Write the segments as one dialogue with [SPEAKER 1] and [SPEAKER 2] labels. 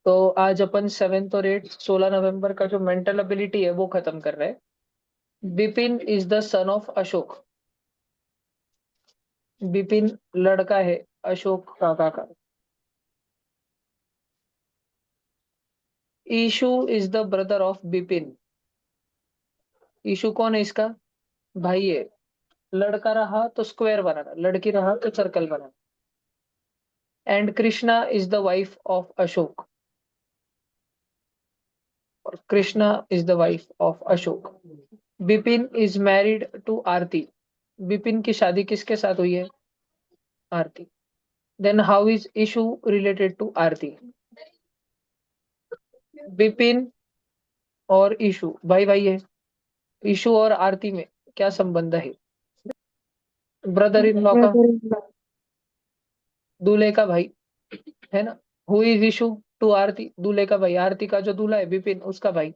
[SPEAKER 1] तो आज अपन 7th और 8th 16 नवंबर का जो मेंटल एबिलिटी है वो खत्म कर रहे हैं। Bipin is the son of Ashok. Bipin लड़का है अशोक काका का। Ishu is the brother of Bipin. Ishu कौन है इसका? भाई है। लड़का रहा तो स्क्वायर बनाना, लड़की रहा तो सर्कल बनाना। And Krishna is the wife of Ashok. और Krishna is the wife of Ashok. Bipin is married to Aarti. Bipin की शादी किसके साथ हुई है? Aarti. Then how is Ishu related to Aarti? Bipin और इशू भाई भाई है। इशू और आरती में क्या संबंध है? ब्रदर इन लॉ का,
[SPEAKER 2] ब्रदर।
[SPEAKER 1] दूल्हे का भाई, है ना। हु इज इशू टू आरती? दूल्हे का भाई। आरती का जो दूल्हा है बिपिन, उसका भाई।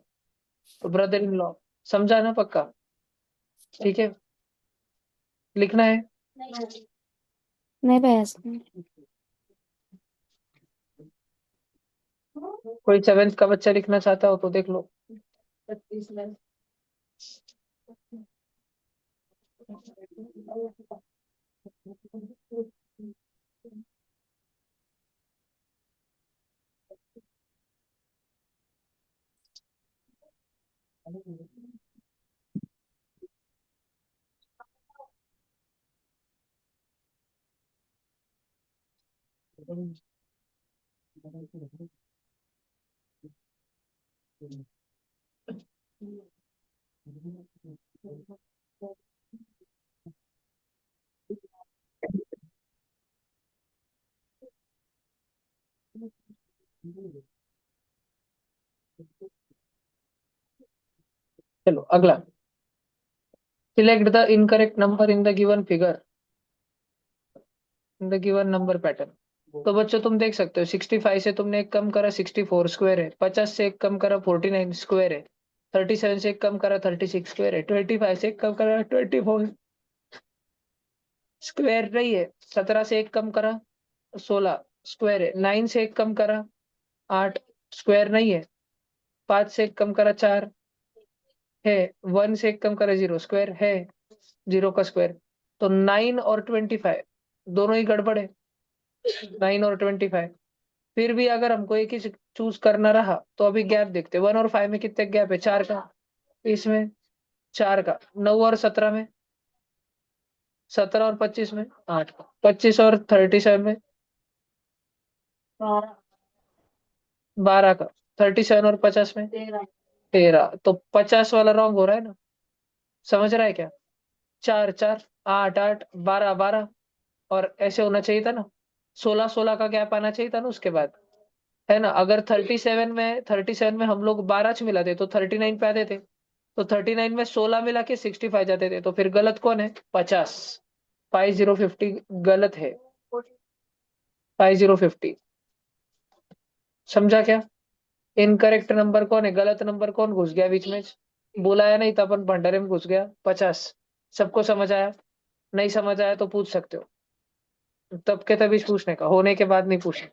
[SPEAKER 1] तो ब्रदर इन लॉ। समझा ना पक्का? ठीक है, लिखना है।
[SPEAKER 2] नहीं भाई ऐसा नहीं।
[SPEAKER 1] कोई 7th का बच्चा लिखना चाहता हो तो देख लो। चलो अगला। Select the incorrect number in the given figure in the given number pattern. तो बच्चों तुम देख सकते हो 65 से तुमने एक कम करा 64 स्क्वायर है। 50 से एक कम करा 49 स्क्वायर है। 37 से एक कम करा 36 स्क्वायर है। 25 से एक कम करा 24 स्क्वायर नहीं है। 17 से एक कम करा 16 स्क्वायर है। 9 से एक कम करा 8 स्क्वायर नहीं है। 5 से एक कम करा 4 है। 1 से एक कम करा 0 स्क्वायर है। 0 का स्क्वायर। तो 9 और 25 दोनों ही गड़बड़ है। 9 और 25। फिर भी अगर हमको एक ही चूज करना रहा तो अभी गैप देखते 1 और 5 में कितने गैप है? 4 का। इसमें 4 का। 9 और 17 में, 17 और 25 में 8 का। 25 और 37 में 12 का। 37 और 50 में 13। तो 50 वाला रॉन्ग हो रहा है ना? समझ रहा है क्या? 4 4 8 8 12 12। और ऐसे होना चाहिए था ना। 16 16 का गैप आना चाहिए था ना उसके बाद। है ना। अगर 37 में हम लोग 12 मिलाते तो 39 पे आते थे। तो 39 में 16 मिला के 65 जाते थे। तो फिर गलत कौन है? 50। 5050 गलत है। 5050। समझा क्या? इनकरेक्ट नंबर कौन है? गलत नंबर कौन घुस गया बीच में? बुलाया नहीं था अपन, भंडारे में घुस गया 50। सबको समझ आया? नहीं समझ आया तो पूछ सकते हो। तब के तभी पूछने का, होने के बाद नहीं पूछना।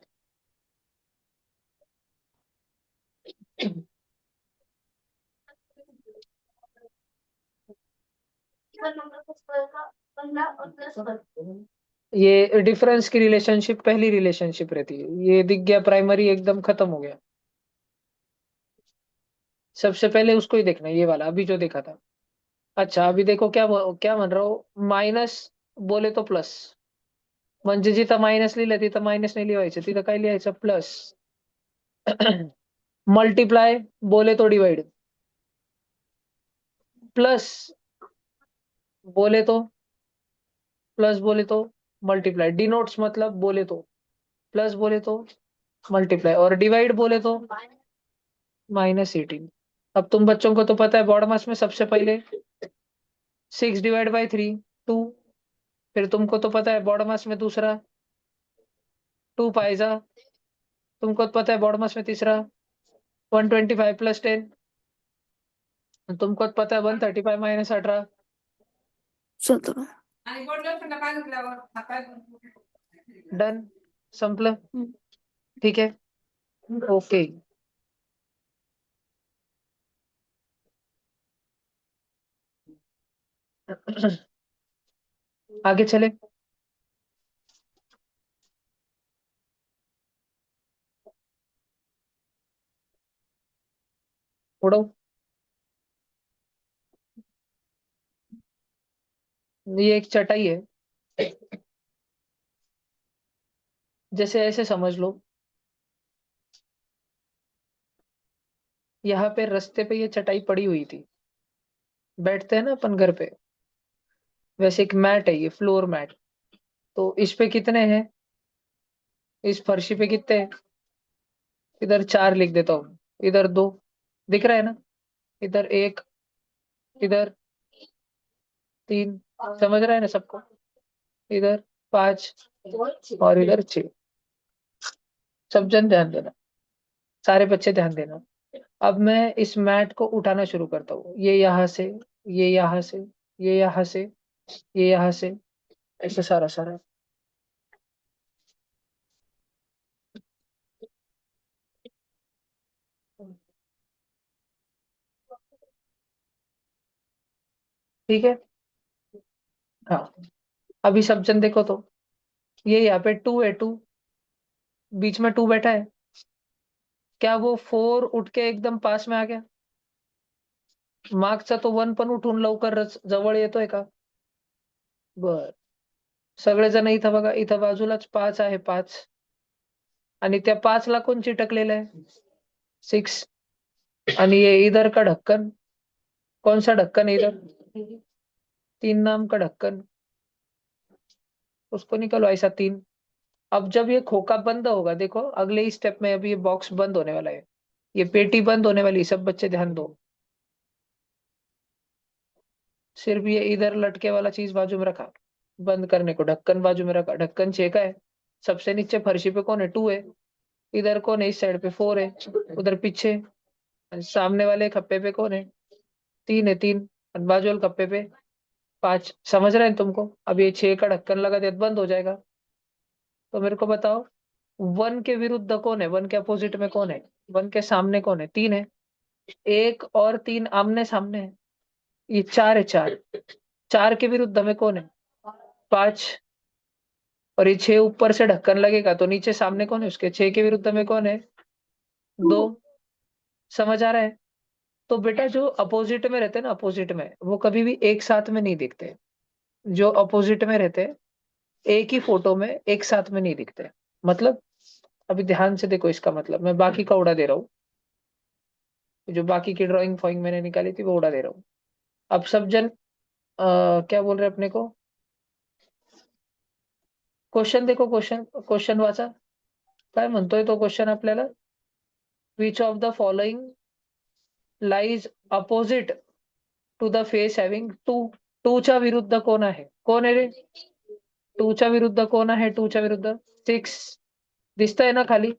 [SPEAKER 1] ये डिफरेंस की रिलेशनशिप पहली रिलेशनशिप रहती है। ये दिख गया प्राइमरी, एकदम खत्म हो गया। सबसे पहले उसको ही देखना, ये वाला अभी जो देखा था। अच्छा अभी देखो क्या क्या बन रहा हो। माइनस बोले तो प्लस। म्हणजे जिथं मायनस लिहिलं तिथं मायनस नाही लिहायचं, तिथं काय लिहायचं? प्लस. मल्टीप्लाय बोले तो डिवाइड। प्लस बोले तो, प्लस बोले तो मल्टीप्लाई। डिनोट्स मतलब बोले तो, प्लस बोले तो मल्टीप्लाई, और डिवाइड बोले तो -18। अब तुम बच्चों को तो पता है बॉड मास में सबसे पहले 6 डिवाइड बाई 3 2। फिर तुमको तो पता है बॉड मास में दूसरा 2 पाइजा। तुमको तो पता है बॉड मास में तीसरा 125 + 10। तुमको तो पता है 135 - 18।
[SPEAKER 2] चलतो.
[SPEAKER 1] डन, संपलं. ठीक है, ओके। आगे चले। उड़ो। ये एक चटाई है, जैसे ऐसे समझ लो, यहाँ पे रास्ते पे ये चटाई पड़ी हुई थी, बैठते हैं ना अपन घर पे, वैसे एक मैट है, ये फ्लोर मैट। तो इस पे कितने हैं, इस फर्शी पे कितने हैं? इधर 4 लिख देता हूँ, इधर 2, दिख रहा है ना, इधर 1, इधर 3, समझ रहा है ना सबको, इधर 5 और इधर 6। सब जन ध्यान देना, सारे बच्चे ध्यान देना। अब मैं इस मैट को उठाना शुरू करता हूँ, ये यहाँ से, ये यहाँ से, ये यहाँ से, ये यहाँ से, ऐसे सारा सारा। ठीक है, हाँ। अभी सब जन देखो तो, ये यहाँ पे 2 है, 2, बीच में 2 बैठा है, क्या वो 4 उठ के एकदम पास में आ गया? मागचा तो 1 पण उठून लवकर जवळ येतोय का? बर, सगळेजण इथं बघा, इथं बाजूलाच 5 आहे, 5, आणि त्या 5 ला कोण चिटकलेलं आहे? 6। आणि ये इधर का ढक्कन, कौन सा ढक्कन है इधर? 3 नाम का ढक्कन, उसको निकालो ऐसा 3। अब जब ये खोखा बंद होगा, देखो अगले ही स्टेप में अभी ये बॉक्स बंद होने वाला है, ये पेटी बंद होने वाली है, सब बच्चे ध्यान दो। सिर्फ ये इधर लटके वाला चीज बाजू में रखा, बंद करने को ढक्कन बाजू में रखा, ढक्कन 6 का है। सबसे नीचे फर्शी पे कौन है? 2 है। इधर कौन है? इस साइड पे 4 है, उधर पीछे। सामने वाले खप्पे पे कौन है? 3 है, 3। और बाजू वाले खप्पे पे 5। समझ रहे हैं तुमको? अब ये 6 का ढक्कन लगा दिया तो बंद हो जाएगा। तो मेरे को बताओ, 1 के विरुद्ध कौन है? 1 के अपोजिट में कौन है? 1 के सामने कौन है? 3 है। 1 और 3 आमने सामने है, ये 4 है, 4। 4 के विरुद्ध में कौन है? 5। और ये 6 ऊपर से ढक्कन लगेगा तो नीचे सामने कौन है उसके? 6 के विरुद्ध में कौन है? 2। समझ आ रहा है? तो बेटा जो अपोजिट में रहते हैं ना, अपोजिट में वो कभी भी एक साथ में नहीं दिखते। जो अपोजिट में रहते हैं, एक ही फोटो में एक साथ में नहीं दिखते। मतलब, अभी ध्यान से देखो इसका मतलब, मैं बाकी का उड़ा दे रहा हूँ, जो बाकी की ड्राइंग फॉइंग मैंने निकाली थी वो उड़ा दे रहा हूँ। अब सब जन क्या बोल रहे हैं अपने को? क्वेश्चन देखो, क्वेश्चन क्वेश्चन वाचा, काय म्हणतोय तो क्वेश्चन आपल्याला? Which of the following lies opposite to the face having 2? 2 च्या विरुद्ध कोण आहे? कोण आहे रे? 2 च्या विरुद्ध कोण आहे? 2 च्या विरुद्ध 6 दिसतंय ना खाली,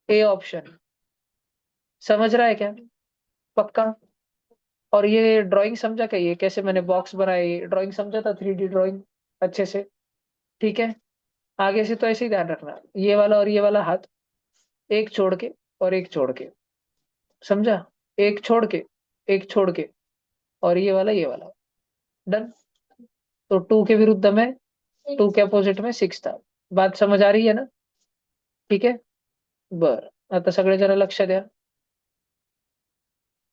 [SPEAKER 1] ए ऑप्शन। समझ रहा है क्या? पक्का? और ये ड्राइंग समझा क्या, ये कैसे मैंने बॉक्स बनाई, ड्राइंग समझा था, 3D ड्राइंग अच्छे से? ठीक है, आगे से तो ऐसे ही ध्यान रखना, ये वाला और ये वाला हाथ एक छोड़ के और एक छोड़ के, समझा? एक छोड़ के, एक छोड़ के, और ये वाला, डन। तो 2 के विरुद्ध में, 2 के अपोजिट में 6 था। बात समझ आ रही है ना? ठीक है, बर। आता सगळे जरा लक्ष द्या,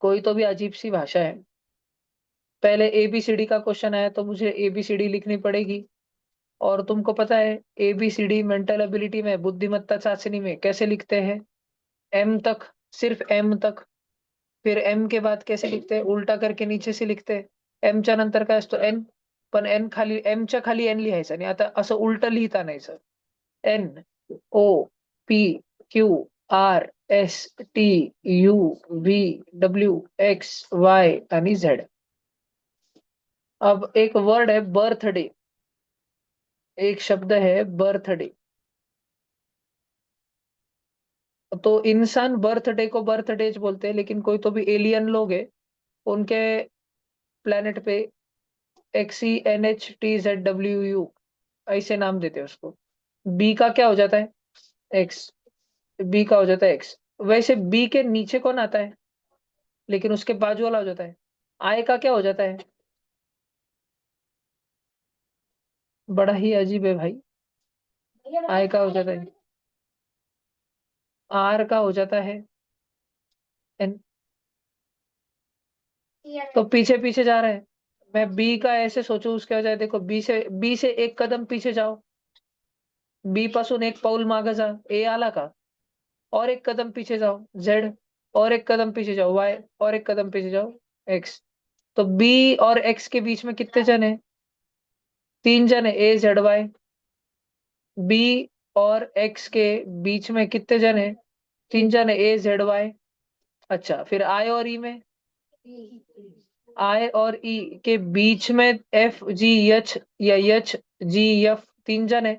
[SPEAKER 1] कोई तो भी अजीब सी भाषा है। पहले ABCD का क्वेश्चन आया तो मुझे ABCD लिखनी पड़ेगी, और तुमको पता है ABCD मेंटल एबिलिटी में, बुद्धिमत्ता चाचनी में कैसे लिखते हैं? M तक, सिर्फ M तक। फिर M के बाद कैसे लिखते हैं? उल्टा करके नीचे से लिखते हैं। M च्या नंतर काय असतो? N। पण N खाली, M च्या खाली N लिहायचं नाही, आता असं उलट लिहिता नाही सर। NOPQRSTUVWXY आणि Z। अब एक वर्ड है बर्थडे, एक शब्द है बर्थडे। तो इंसान बर्थडे को बर्थडेज बोलते हैं, लेकिन कोई तो भी एलियन लोग है, उनके प्लेनेट पे XENHTZWU ऐसे नाम देते हैं उसको। बी का क्या हो जाता है? एक्स। बी का हो जाता है एक्स। वैसे बी के नीचे कौन आता है, लेकिन उसके बाजू वाला हो जाता है। आई का क्या हो जाता है, बड़ा ही अजीब है भाई। आई का हो जाता है, आर का हो जाता है एन। तो पीछे पीछे जा रहा है। मैं बी का ऐसे सोचू उसके बजाय देखो, बी से एक कदम पीछे जाओ। बी पासून एक पाऊल मागे जा, ए आला का। और एक कदम पीछे जाओ, जेड। और एक कदम पीछे जाओ, वाई। और एक कदम पीछे जाओ, एक्स। तो बी और एक्स के बीच में कितने जन है, तीन जन है, ए जेड वाई। बी और एक्स के बीच में कितने जन है, तीन जन है, ए जेड वाई। अच्छा, फिर आई और ई में, आई और ई के बीच में एफ जी एच या एच जी एफ तीन जण आहे।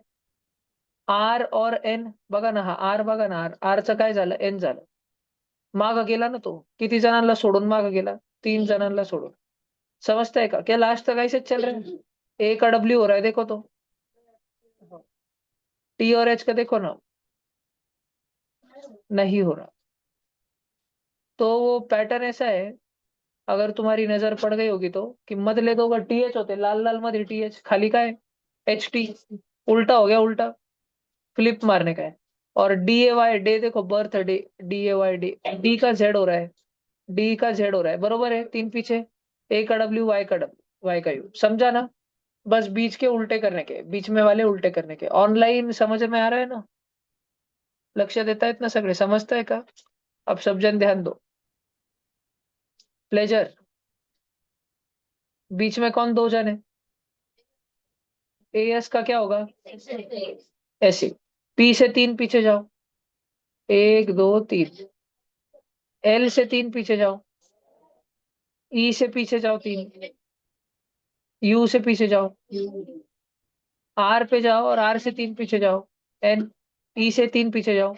[SPEAKER 1] आर और एन बघा ना, हा आर बघा ना, आरचं काय झालं, एन झालं। माग गेला ना तो, किती जणांना सोडून माग गेला, तीन जणांना सोडून। समझता है का, क्या लास्ट तक ऐसे चल रहे हैं। ए का डब्ल्यू हो रहा है देखो तो, टी और एच का देखो ना, नहीं हो रहा। तो वो पैटर्न ऐसा है, अगर तुम्हारी नजर पड़ गई होगी तो, कि मधले दो टी एच होते, लाल लाल मध्ये टी एच, खाली का है एच टी। उल्टा हो गया, उल्टा फ्लिप मारने का है। और डी ए वाई डे देखो, birthday, D A Y day, D का जेड हो रहा है, डी का जेड हो रहा है, बरोबर है, तीन पीछे। ए का डब्ल्यू, वाई का डब्ल्यू, वाई का यू, समझा ना। बस बीच के उल्टे करने के, बीच में वाले उल्टे करने के। ऑनलाइन समझ में आ रहा है ना, लक्ष्य देता है इतना, सगळे समझता है का। अब सब जन ध्यान दो। प्लेजर, बीच में कौन दो जन है, ए एस का क्या होगा, ऐसे। पी से तीन पीछे जाओ, एक दो तीन। एल से तीन पीछे जाओ, ई से पीछे जाओ तीन। यू से पीछे जाओ, आर पे जाओ और आर से तीन पीछे जाओ, एन। ई से तीन पीछे जाओ।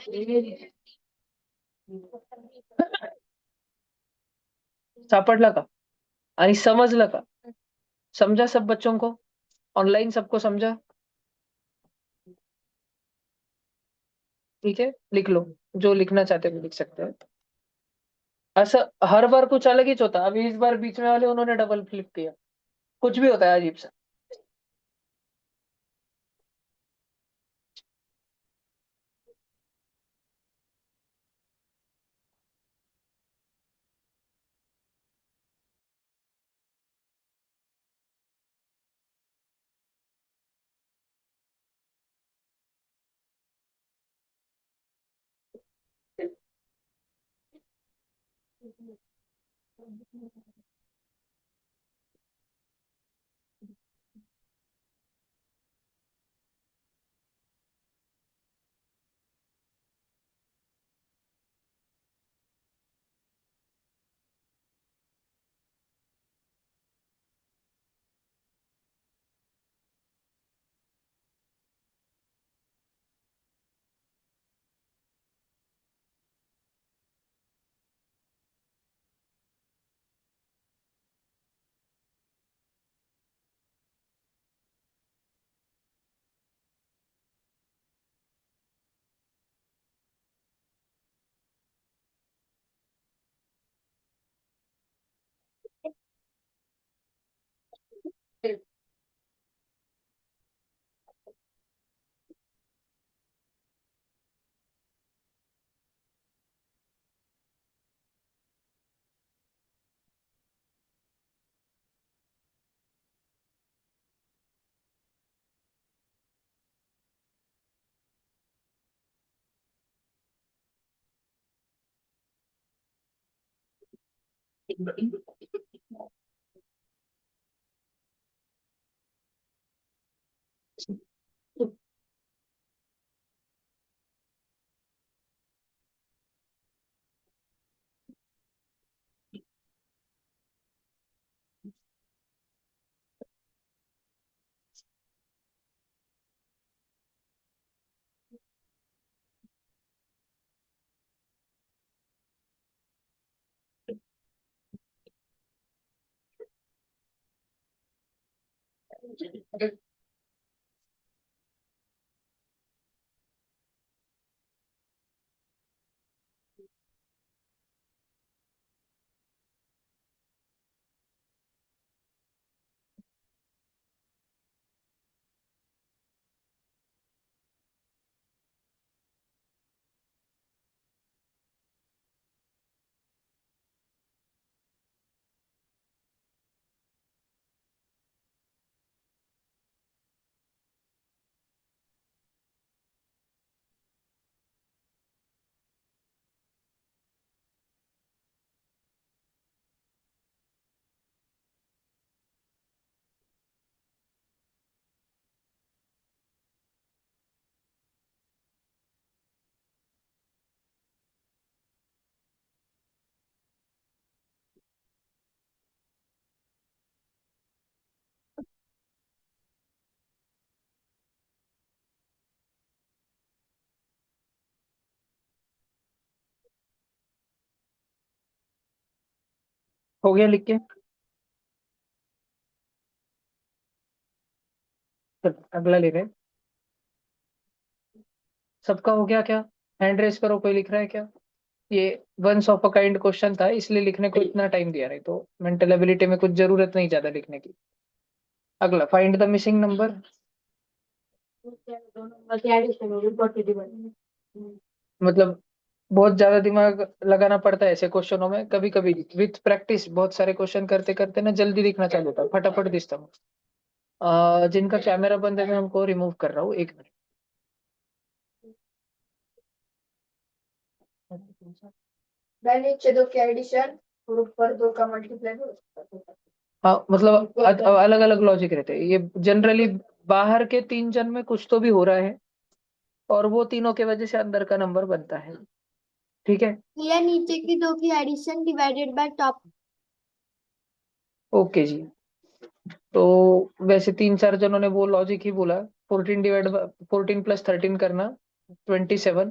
[SPEAKER 1] सापडला का, आणि समजलं का, समझा सब बच्चों को, ऑनलाइन सबको समझा। ठीक है, लिख लो, जो लिखना चाहते हो लिख सकते हैं। ऐसा हर बार कुछ अलग ही होता, अभी इस बार बीच में वाले उन्होंने डबल फ्लिप किया, कुछ भी होता है अजीब सा। हो गया लिख के? चल अगला ले रहे हैं। सबका हो गया क्या? हैंड रेस करो, कोई लिख रहा है क्या? ये once of a kind question था, इसलिए लिखने को इतना टाइम दिया, रहे तो मेंटल एबिलिटी में कुछ जरूरत नहीं ज्यादा लिखने की। अगला, फाइंड द मिसिंग नंबर। मतलब बहुत ज्यादा दिमाग लगाना पड़ता है ऐसे क्वेश्चनों में, कभी कभी विथ प्रैक्टिस बहुत सारे क्वेश्चन करते करते ना जल्दी दिखना चालू होता है, फटाफट दिखता हूँ। जिनका कैमरा बंद है मैं उनको रिमूव कर रहा हूँ, एक मिनट। नीचे दो का एडिशन और ऊपर दो का मल्टीप्लाई। हाँ मतलब अलग अलग लॉजिक रहते हैं ये जनरली। बाहर के तीन जन में कुछ तो भी हो रहा है, और वो तीनों के वजह से अंदर का नंबर बनता है। ठीक है।
[SPEAKER 2] या नीचे की दो की addition divided by top.
[SPEAKER 1] Okay जी। तो वैसे तीन चार जनों ने वो लॉजिक ही बोला। 14 + 13 करना 27,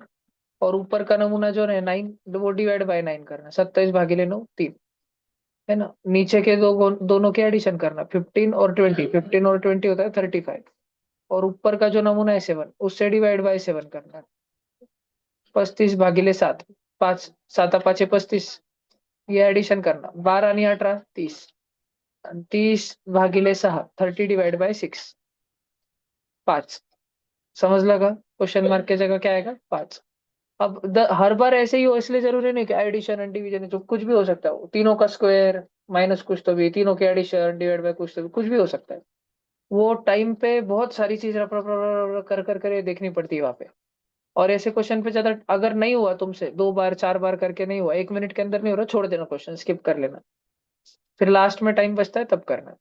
[SPEAKER 1] और ऊपर का नमूना जो है 9, वो डिवाइड बाय 9 करना, 27/9 3, है ना। नीचे के दोनों के एडिशन करना 15 और 20, 15 और 20 होता है 35, और ऊपर का जो नमूना है 7, उससे डिवाइड बाय 7 करना, 35/7, 5 7 5 35, ये एडिशन करना 12 आणि 18 30, 30/6 30 डिवाइड बाय 6 5। समझ लगा? क्वेश्चन मार्क की जगह क्या आएगा? 5। अब हर बार ऐसे ही हो इसलिए जरूरी नहीं कि एडिशन एंड डिवीजन, तो कुछ भी हो सकता है, तीनों का स्क्वायर माइनस कुछ तो भी, तीनों के एडिशन डिवाइड बाय कुछ तो भी, कुछ भी हो सकता है। वो टाइम पे बहुत सारी चीज रप रप रप रप कर कर कर ये देखनी पड़ती है वहां पे। और ऐसे क्वेश्चन पे ज्यादा अगर नहीं हुआ तुमसे, 2 बार 4 बार करके नहीं हुआ, 1 मिनट के अंदर नहीं हो रहा, छोड़ देना, क्वेश्चन स्किप कर लेना, फिर लास्ट में टाइम बचता है तब करना।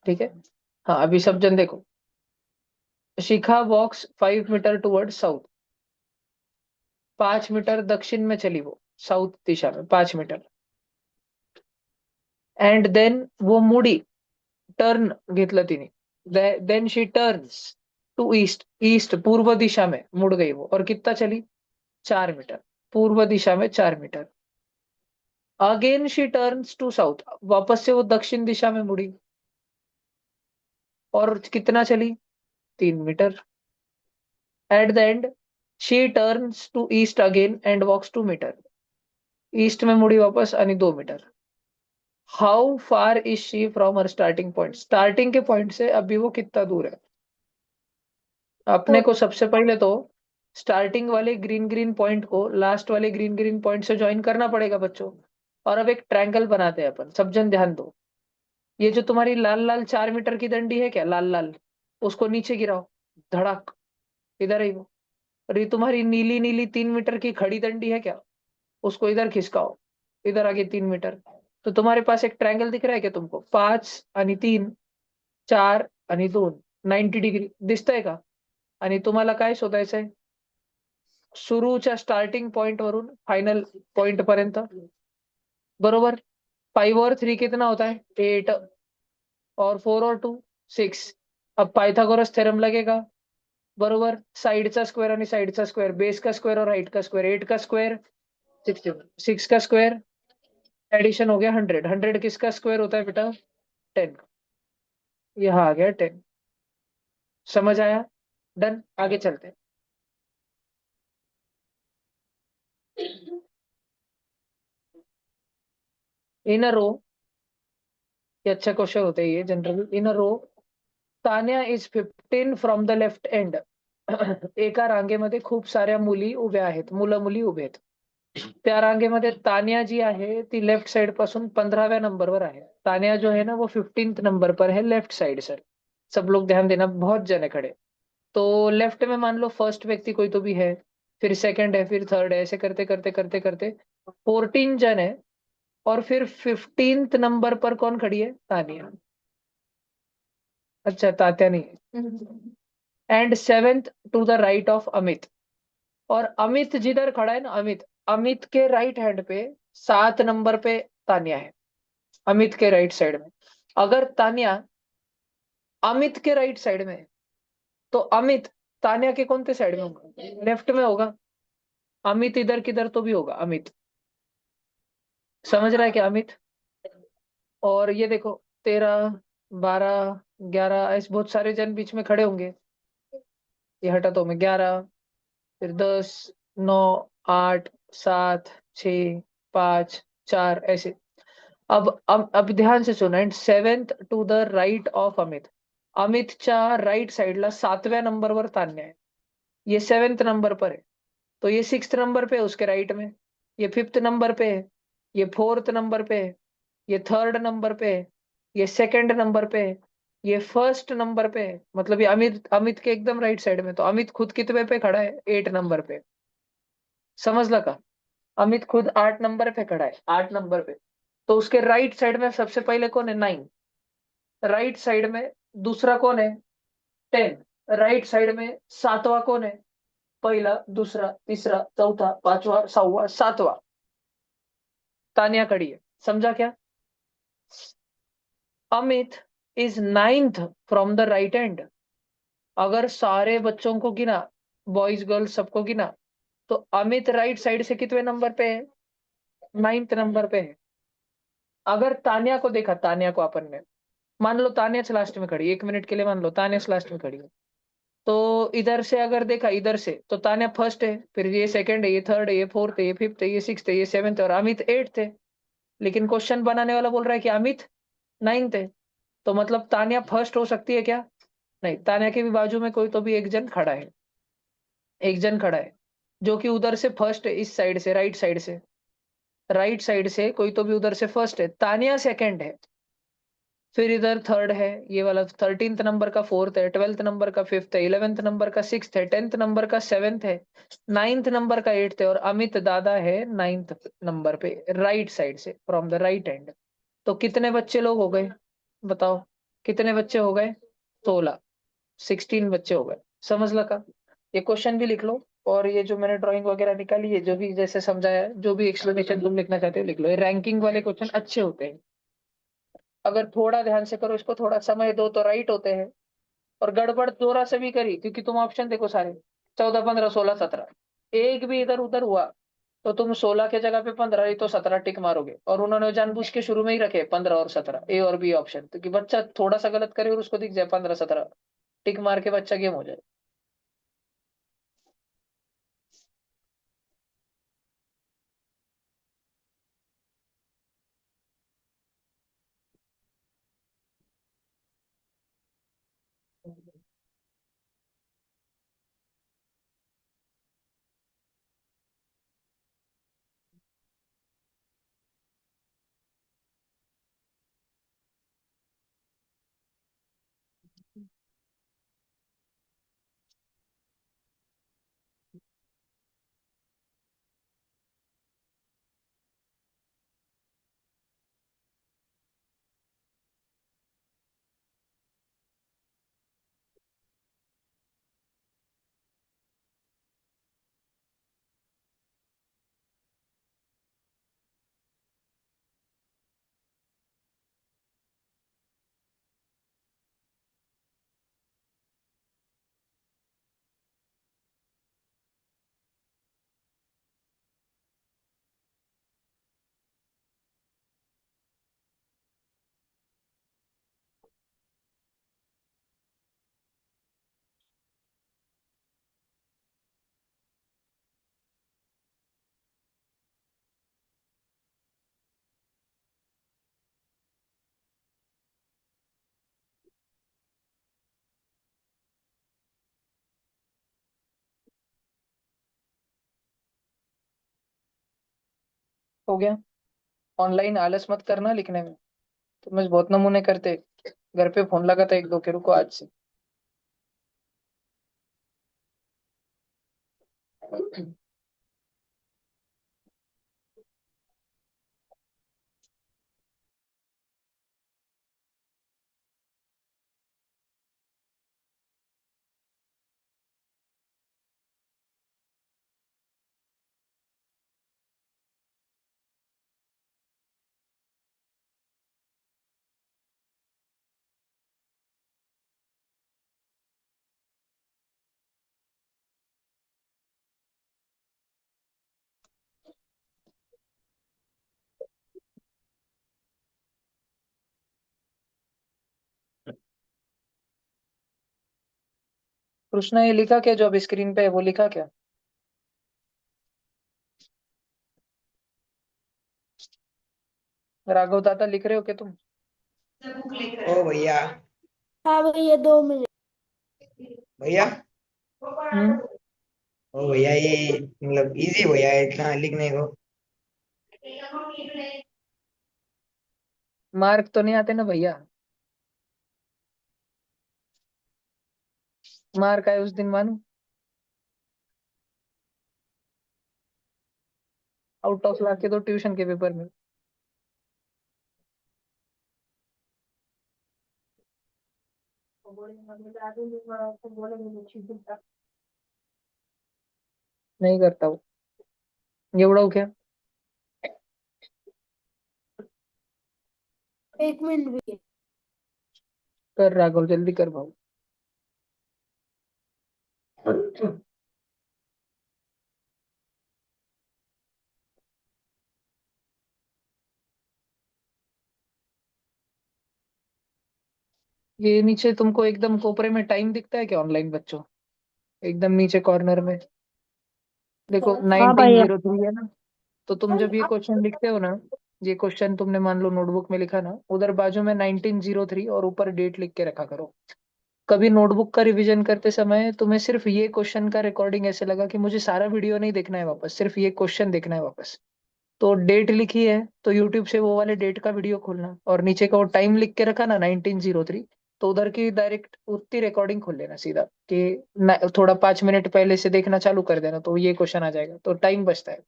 [SPEAKER 1] ठीक है। हाँ अभी सब जन देखो। शिखा वॉक्स 5 मीटर टुवर्ड साउथ, 5 मीटर दक्षिण में चली वो, साउथ दिशा में 5 मीटर। एंड देन वो मुड़ी, टर्न घेतलं तिने, then she turns to east, east पूर्व दिशा में मुड़ गई वो, और कितना चली? 4 मीटर, पूर्व दिशा में 4 metre. Again she turns to south, वापस से वो दक्षिण दिशा में मुड़ी, और कितना चली? 3 metre. At the end she turns to east again and walks 2 metre, east में मुड़ी वापस आणि 2 metre. How far is she from her starting point, starting के पॉइंट से अभी वो कितना दूर है? अपने को सबसे पहले तो स्टार्टिंग वाले ग्रीन ग्रीन पॉइंट को लास्ट वाले ग्रीन ग्रीन पॉइंट से ज्वाइन करना पड़ेगा बच्चों। और अब एक ट्रायंगल बनाते हैं अपन, सब जन ध्यान दो। ये जो तुम्हारी लाल लाल 4 मीटर की डंडी है क्या, लाल लाल, उसको नीचे गिराओ, धड़ाक, इधर ही वो। और ये तुम्हारी नीली नीली 3 मीटर की खड़ी डंडी है क्या, उसको इधर खिसकाओ, इधर आगे 3 मीटर। तो तुम्हारे पास एक ट्रायंगल दिख रहा है क्या तुमको? 5 आणि 3, 4 आणि 2, 90 डिग्री दिसतंय का? आणि तुम्हाला काय शोधायचंय? सुरूच्या स्टार्टिंग पॉइंट वरून फाइनल पॉइंट पर्यंत, बरोबर। 5 और 3 कितना होता है? 8, और 4 और 2 6। अब पाइथागोरस थ्योरम लगेगा, बरोबर। साइडचा स्क्वेअर आणि साइडचा स्क्वेअर, बेस का स्क्वेअर और हाइट का स्क्वेअर, 8 का स्क्वेअर 16, 6 का स्क्वेअर, एडिशन हो गया 100, 100 किसका स्क्वेअर होता है बेटा? 10। यहाँ आ गया 10। समझ आया? डन, आगे चलते हैं। इन अ रो, ये अच्छा क्वेश्चन होता है ये generally. In a row Tanya is 15 from the left end. एका रांगेमध्ये खूप साऱ्या मुली उभ्या आहेत, मुलं मुली उभे आहेत. त्या रांगेमध्ये तान्या जी आहे ती लेफ्ट साइड पासून 15व्या नंबरवर आहे. तान्या जो है ना वो 15th नंबर पर है, लेफ्ट साइड सर। सब लोग ध्यान देना, बहुत जने खड़े। तो लेफ्ट में मान लो फर्स्ट व्यक्ति कोई तो भी है, फिर सेकंड है, फिर थर्ड है, ऐसे करते करते करते करते 14 जन है। और फिर 15th नंबर पर कौन खड़ी है? तानिया। अच्छा तात्या नहीं है। And 7th to the right of Amit. और अमित जिधर खड़ा है ना, अमित, अमित के राइट हैंड पे 7 नंबर पे तानिया है, अमित के राइट साइड में। अगर तानिया अमित के राइट साइड में है, तो अमित तानिया के कौन से साइड में होगा? लेफ्ट में होगा। अमित इधर किधर तो भी होगा अमित। समझ रहा है क्या अमित? और ये देखो 13, 12, 11 ऐसे बहुत सारे जन बीच में खड़े होंगे। ये हटा तो मैं 11, फिर 10, 9, 8, 7, 6, 5, 4 ऐसे। अब ध्यान से सुनो, and seventh to the right of Amit. अमितच्या राइट साइडला 7व्या नंबरवर तान्या आहे। ये 7th नंबर पर है, तो ये 6th नंबर पे है उसके राइट में। ये 5th नंबर पे है, ये 4th नंबर पे है, ये 3rd नंबर पे है, ये 2nd नंबर पे है, ये 1st नंबर पे है। मतलब ये अमित अमित के एकदम राइट साइड में। तो अमित खुद कितने पे खड़ा है? 8 नंबर पे। समझ लगा? अमित खुद 8 नंबर पे खड़ा है, 8 नंबर पे। तो उसके राइट साइड में सबसे पहले कौन है? 9। राइट साइड में दूसरा कौन है? 10। राइट साइड में सातवां कौन है? पहला, दूसरा, तीसरा, चौथा, पांचवा, सहावा, सातवां। तानिया खड़ी है। समझा क्या? Amit is ninth from the right and. अगर सारे बच्चों को गिना, बॉयज गर्ल्स सबको गिना, तो अमित राइट साइड से कितने नंबर पे है? 9th नंबर पे है। अगर तानिया को देखा, तानिया को अपन ने, मान लो तानिया लास्ट में खड़ी, 1 मिनट के लिए मान लो तानिया लास्ट में खड़ी है। तो इधर से अगर देखा, इधर से तो तान्या फर्स्ट है, फिर ये सेकंड है, ये थर्ड है, ये फोर्थ है, ये फिफ्थ है, ये सिक्स्थ है, ये सेवेंथ है, और अमित 8th है। लेकिन क्वेश्चन बनाने वाला बोल रहा है कि अमित 9th है। तो मतलब तान्या फर्स्ट हो सकती है क्या? नहीं, तान्या के भी बाजू में कोई तो भी एक जन खड़ा है। एक जन खड़ा है जो कि उधर से फर्स्ट है, इस साइड से, राइट साइड से। राइट साइड से कोई तो भी उधर से फर्स्ट है, तान्या सेकंड है। फिर इधर थर्ड है, ये वाला 13th नंबर का फोर्थ है, 12th नंबर का फिफ्थ है, 11th नंबर का सिक्स्थ है, 10th नंबर का सेवेंथ है, 9th नंबर का 8th है, और अमित दादा है 9th नंबर पे, राइट साइड से, फ्रॉम द राइट एंड। तो कितने बच्चे लोग हो गए? बताओ, कितने बच्चे हो गए? 16, 16 बच्चे हो गए। समझ लगा? ये क्वेश्चन भी लिख लो। और ये जो मैंने ड्राइंग वगैरह निकाली है, जो भी जैसे समझाया है, जो भी एक्सप्लेनेशन तुम लिखना चाहते हो लिख लो। ये रैंकिंग वाले क्वेश्चन अच्छे होते हैं। अगर थोड़ा ध्यान से करो, इसको थोड़ा समय दो, तो राइट होते हैं। और गड़बड़ जोरा से भी करी, क्योंकि तुम ऑप्शन देखो सारे, 14, 15, 16, 17, एक भी इधर उधर हुआ तो तुम 16 के जगह पे 15 ही तो 17 टिक मारोगे। और उन्होंने जानबूझ के शुरू में ही रखे 15 और 17, ए और बी ऑप्शन, तो कि बच्चा थोड़ा सा गलत करे और उसको दिख जाए 15, 17, टिक मार के बच्चा गेम हो जाए। हो गया? ऑनलाइन आलस मत करना लिखने में। तुम्हें बहुत नमूने करते, घर पे फोन लगा था एक दो के, रुको आज से। कृष्णा ये लिखा क्या जो अब स्क्रीन पे है वो लिखा क्या? राघव दादा लिख रहे हो क्या तुम?
[SPEAKER 3] ओ भैया।
[SPEAKER 2] हाँ भैया 2 मिनट।
[SPEAKER 3] भैया।
[SPEAKER 1] हम्म।
[SPEAKER 3] ओ भैया ये मतलब इजी भैया इतना लिखने को।
[SPEAKER 1] मार्क तो नहीं आते ना भैया? मार्क आए उस दिन मानू। आउट ऑफ ला के दो ट्यूशन के पेपर में। नहीं करता हूँ। एवढा हो क्या?
[SPEAKER 2] 1 मिनट भैया।
[SPEAKER 1] कर राघव जल्दी कर भाऊ। ये नीचे तुमको एकदम कोपरे में टाइम दिखता है क्या ऑनलाइन बच्चों? एकदम नीचे कॉर्नर में देखो
[SPEAKER 2] हाँ
[SPEAKER 1] 1903 है ना। तो तुम जब ये क्वेश्चन लिखते हो ना, ये क्वेश्चन तुमने मान लो नोटबुक में लिखा ना, उधर बाजू में 1903 और ऊपर डेट लिख के रखा करो। कभी नोटबुक का रिवीजन करते समय तुम्हें सिर्फ ये क्वेश्चन का रिकॉर्डिंग ऐसे लगा कि मुझे सारा वीडियो नहीं देखना है वापस, सिर्फ ये क्वेश्चन देखना है वापस, तो डेट लिखी है तो यूट्यूब से वो वाले डेट का वीडियो खोलना और नीचे का वो टाइम लिख के रखा ना 1903, तो उधर की डायरेक्ट उतनी रिकॉर्डिंग खोल लेना सीधा कि थोड़ा 5 मिनट पहले से देखना चालू कर देना तो ये क्वेश्चन आ जाएगा तो टाइम बचता है।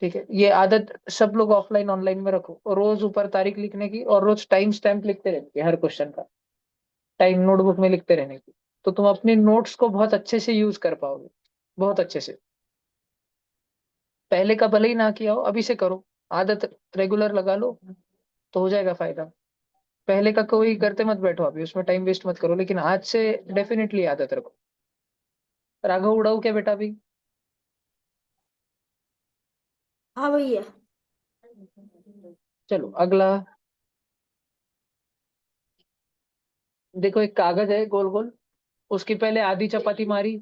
[SPEAKER 1] ठीक है, ये आदत सब लोग ऑफलाइन ऑनलाइन में रखो और रोज ऊपर तारीख लिखने की और रोज टाइम स्टैम्प लिखते रहने की, हर क्वेश्चन का टाइम नोटबुक में लिखते रहने की। तो तुम अपने नोट्स को बहुत अच्छे से यूज कर पाओगे, बहुत अच्छे से। पहले का भले ही ना किया हो अभी से करो, आदत रेगुलर लगा लो तो हो जाएगा फायदा। पहले का कोई करते मत बैठो अभी, उसमें टाइम वेस्ट मत करो, लेकिन आज से डेफिनेटली आदत रखो। राघव उड़ाऊ क्या बेटा अभी?
[SPEAKER 2] हाँ भैया।
[SPEAKER 1] चलो अगला। देखो एक कागज है गोल गोल, उसकी पहले आधी चपाती मारी,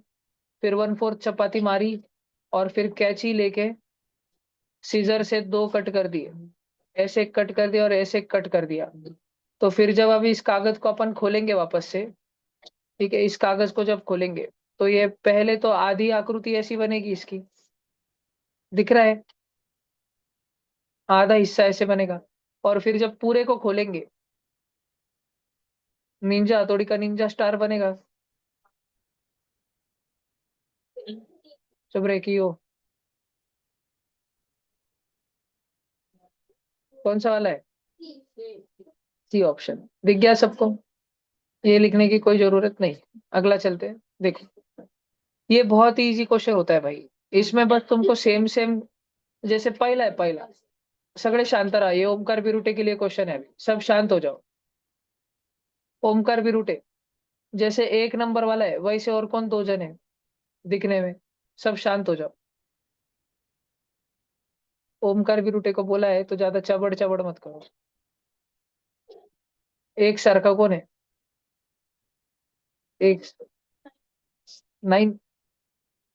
[SPEAKER 1] फिर 1/4 चपाती मारी, और फिर कैंची लेके सीजर से 2 कट कर दिए, ऐसे कट कर दिया और ऐसे कट कर दिया। तो फिर जब अभी इस कागज को अपन खोलेंगे वापस से, ठीक है, इस कागज को जब खोलेंगे तो ये पहले तो आधी आकृति ऐसी बनेगी इसकी, दिख रहा है, आधा हिस्सा ऐसे बनेगा। और फिर जब पूरे को खोलेंगे, निंजा हथौड़ी का निंजा स्टार बनेगा। चुप रहे की हो। कौन सा वाला है? सी ऑप्शन दिख गया सबको? ये लिखने की कोई जरूरत नहीं। अगला चलते हैं। देखो ये बहुत ही इजी क्वेश्चन होता है भाई, इसमें बस तुमको सेम सेम, जैसे पहला है पहला, सगळे शांत रहा, ये ओमकार बिरुटे के लिए क्वेश्चन है, अभी सब शांत हो जाओ। ओमकार बिरुटे जैसे 1 नंबर वाला है वैसे और कौन 2 जन है दिखने में? सब शांत हो जाओ। ओमकार बिरुटे को बोला है तो ज्यादा चबड़ चबड़ मत करो। एक सर का कौन है? एक 9,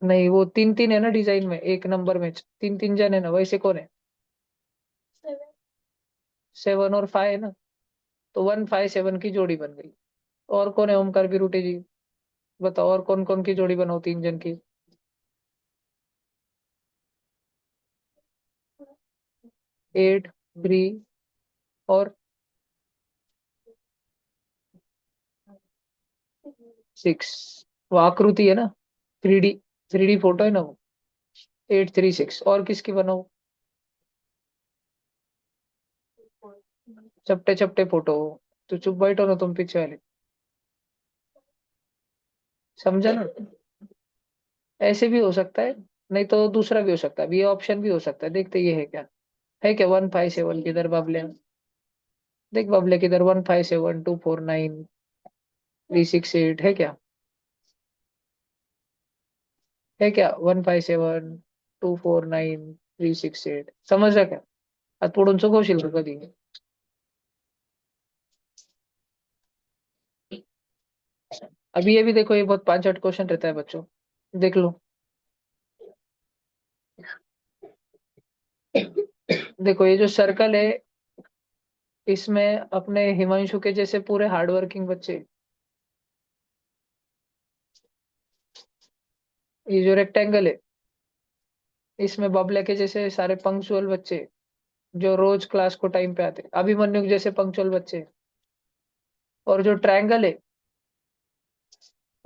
[SPEAKER 1] नहीं वो 3-3 है ना डिजाइन में, 1 नंबर में 3-3 जन है ना, वैसे कौन है? 7 और 5 है ना, तो 1-5-7 की जोड़ी बन गई। और कौन है ओमकार बिरुटे जी? बताओ और कौन कौन की जोड़ी बनाओ 3 जन की? 8, 3 और 6। वो आकृति है ना, 3D, 3D फोटो है ना वो। 8, 3, 6 और किसकी बनाओ? चपटे चपटे फोटो। तो चुप बैठो ना तुम पीछे वाले, समझा ना? ऐसे भी हो सकता है, नहीं तो दूसरा भी हो सकता है, ये ऑप्शन भी हो सकता है। देखते ये है क्या 1-5-7 किधर बबले? देख बबले किधर, 1-5-7 2-4-9 3-6-8 है क्या? है क्या 1-5-7 2-4-9 3-6-8? समझ रहा क्या? आता चुकवशील का कधी? अभी ये भी देखो, ये बहुत 5-8 क्वेश्चन रहता है बच्चों, देख लो। देखो ये जो सर्कल है, इसमें अपने हिमांशु के जैसे पूरे हार्ड वर्किंग बच्चे। ये जो रेक्टेंगल है, इसमें बबले के जैसे सारे पंक्चुअल बच्चे, जो रोज क्लास को टाइम पे आते। अभिमन्यु के जैसे पंक्चुअल बच्चे। और जो ट्रायंगल है,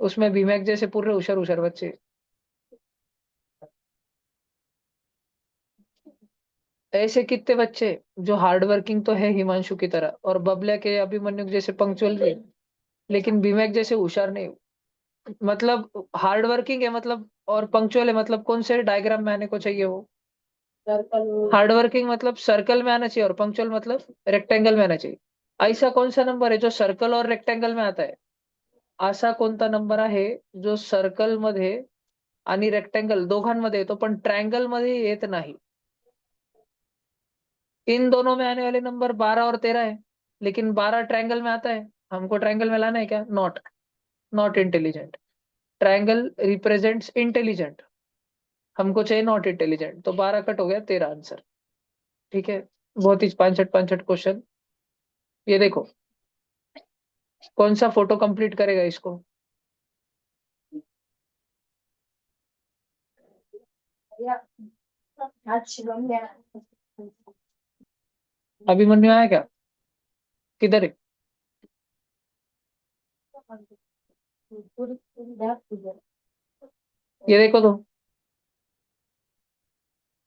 [SPEAKER 1] उसमें भीमेक जैसे पूरे होशियार होशियार बच्चे। ऐसे कितने बच्चे जो हार्ड वर्किंग तो है हिमांशु की तरह, और बबले के अभिमन्यु के जैसे पंक्चुअल भी, लेकिन भीमेक जैसे होशियार नहीं। मतलब हार्ड वर्किंग है मतलब, और पंक्चुअल है मतलब, कौन से डायग्राम में आने को चाहिए वो? हार्ड वर्किंग मतलब सर्कल में आना चाहिए, और पंक्चुअल मतलब रेक्टेंगल में आना चाहिए। ऐसा कौन सा नंबर है जो सर्कल और रेक्टेंगल में आता है? असा कोणता नंबर आहे जो सर्कल मध्ये आणि रेक्टेंगल दोघांमध्ये येतो, पण ट्रायंगल मध्ये येत नाही? इन दोनों में आने वाले नंबर 12 और 13 है, लेकिन 12 ट्रायंगल में आता है। हमको ट्रायंगल में लाना है क्या? Not. Not intelligent. Triangle represents intelligent, हमको चाहिए नॉट इंटेलिजेंट। तो 12 कट हो गया, 13 आंसर। ठीक है। बहुत ही 65 क्वेश्चन। ये देखो, कौन सा फोटो कंप्लीट करेगा इसको? अभिमन्यु आया क्या? किधर है? ये देखो तो।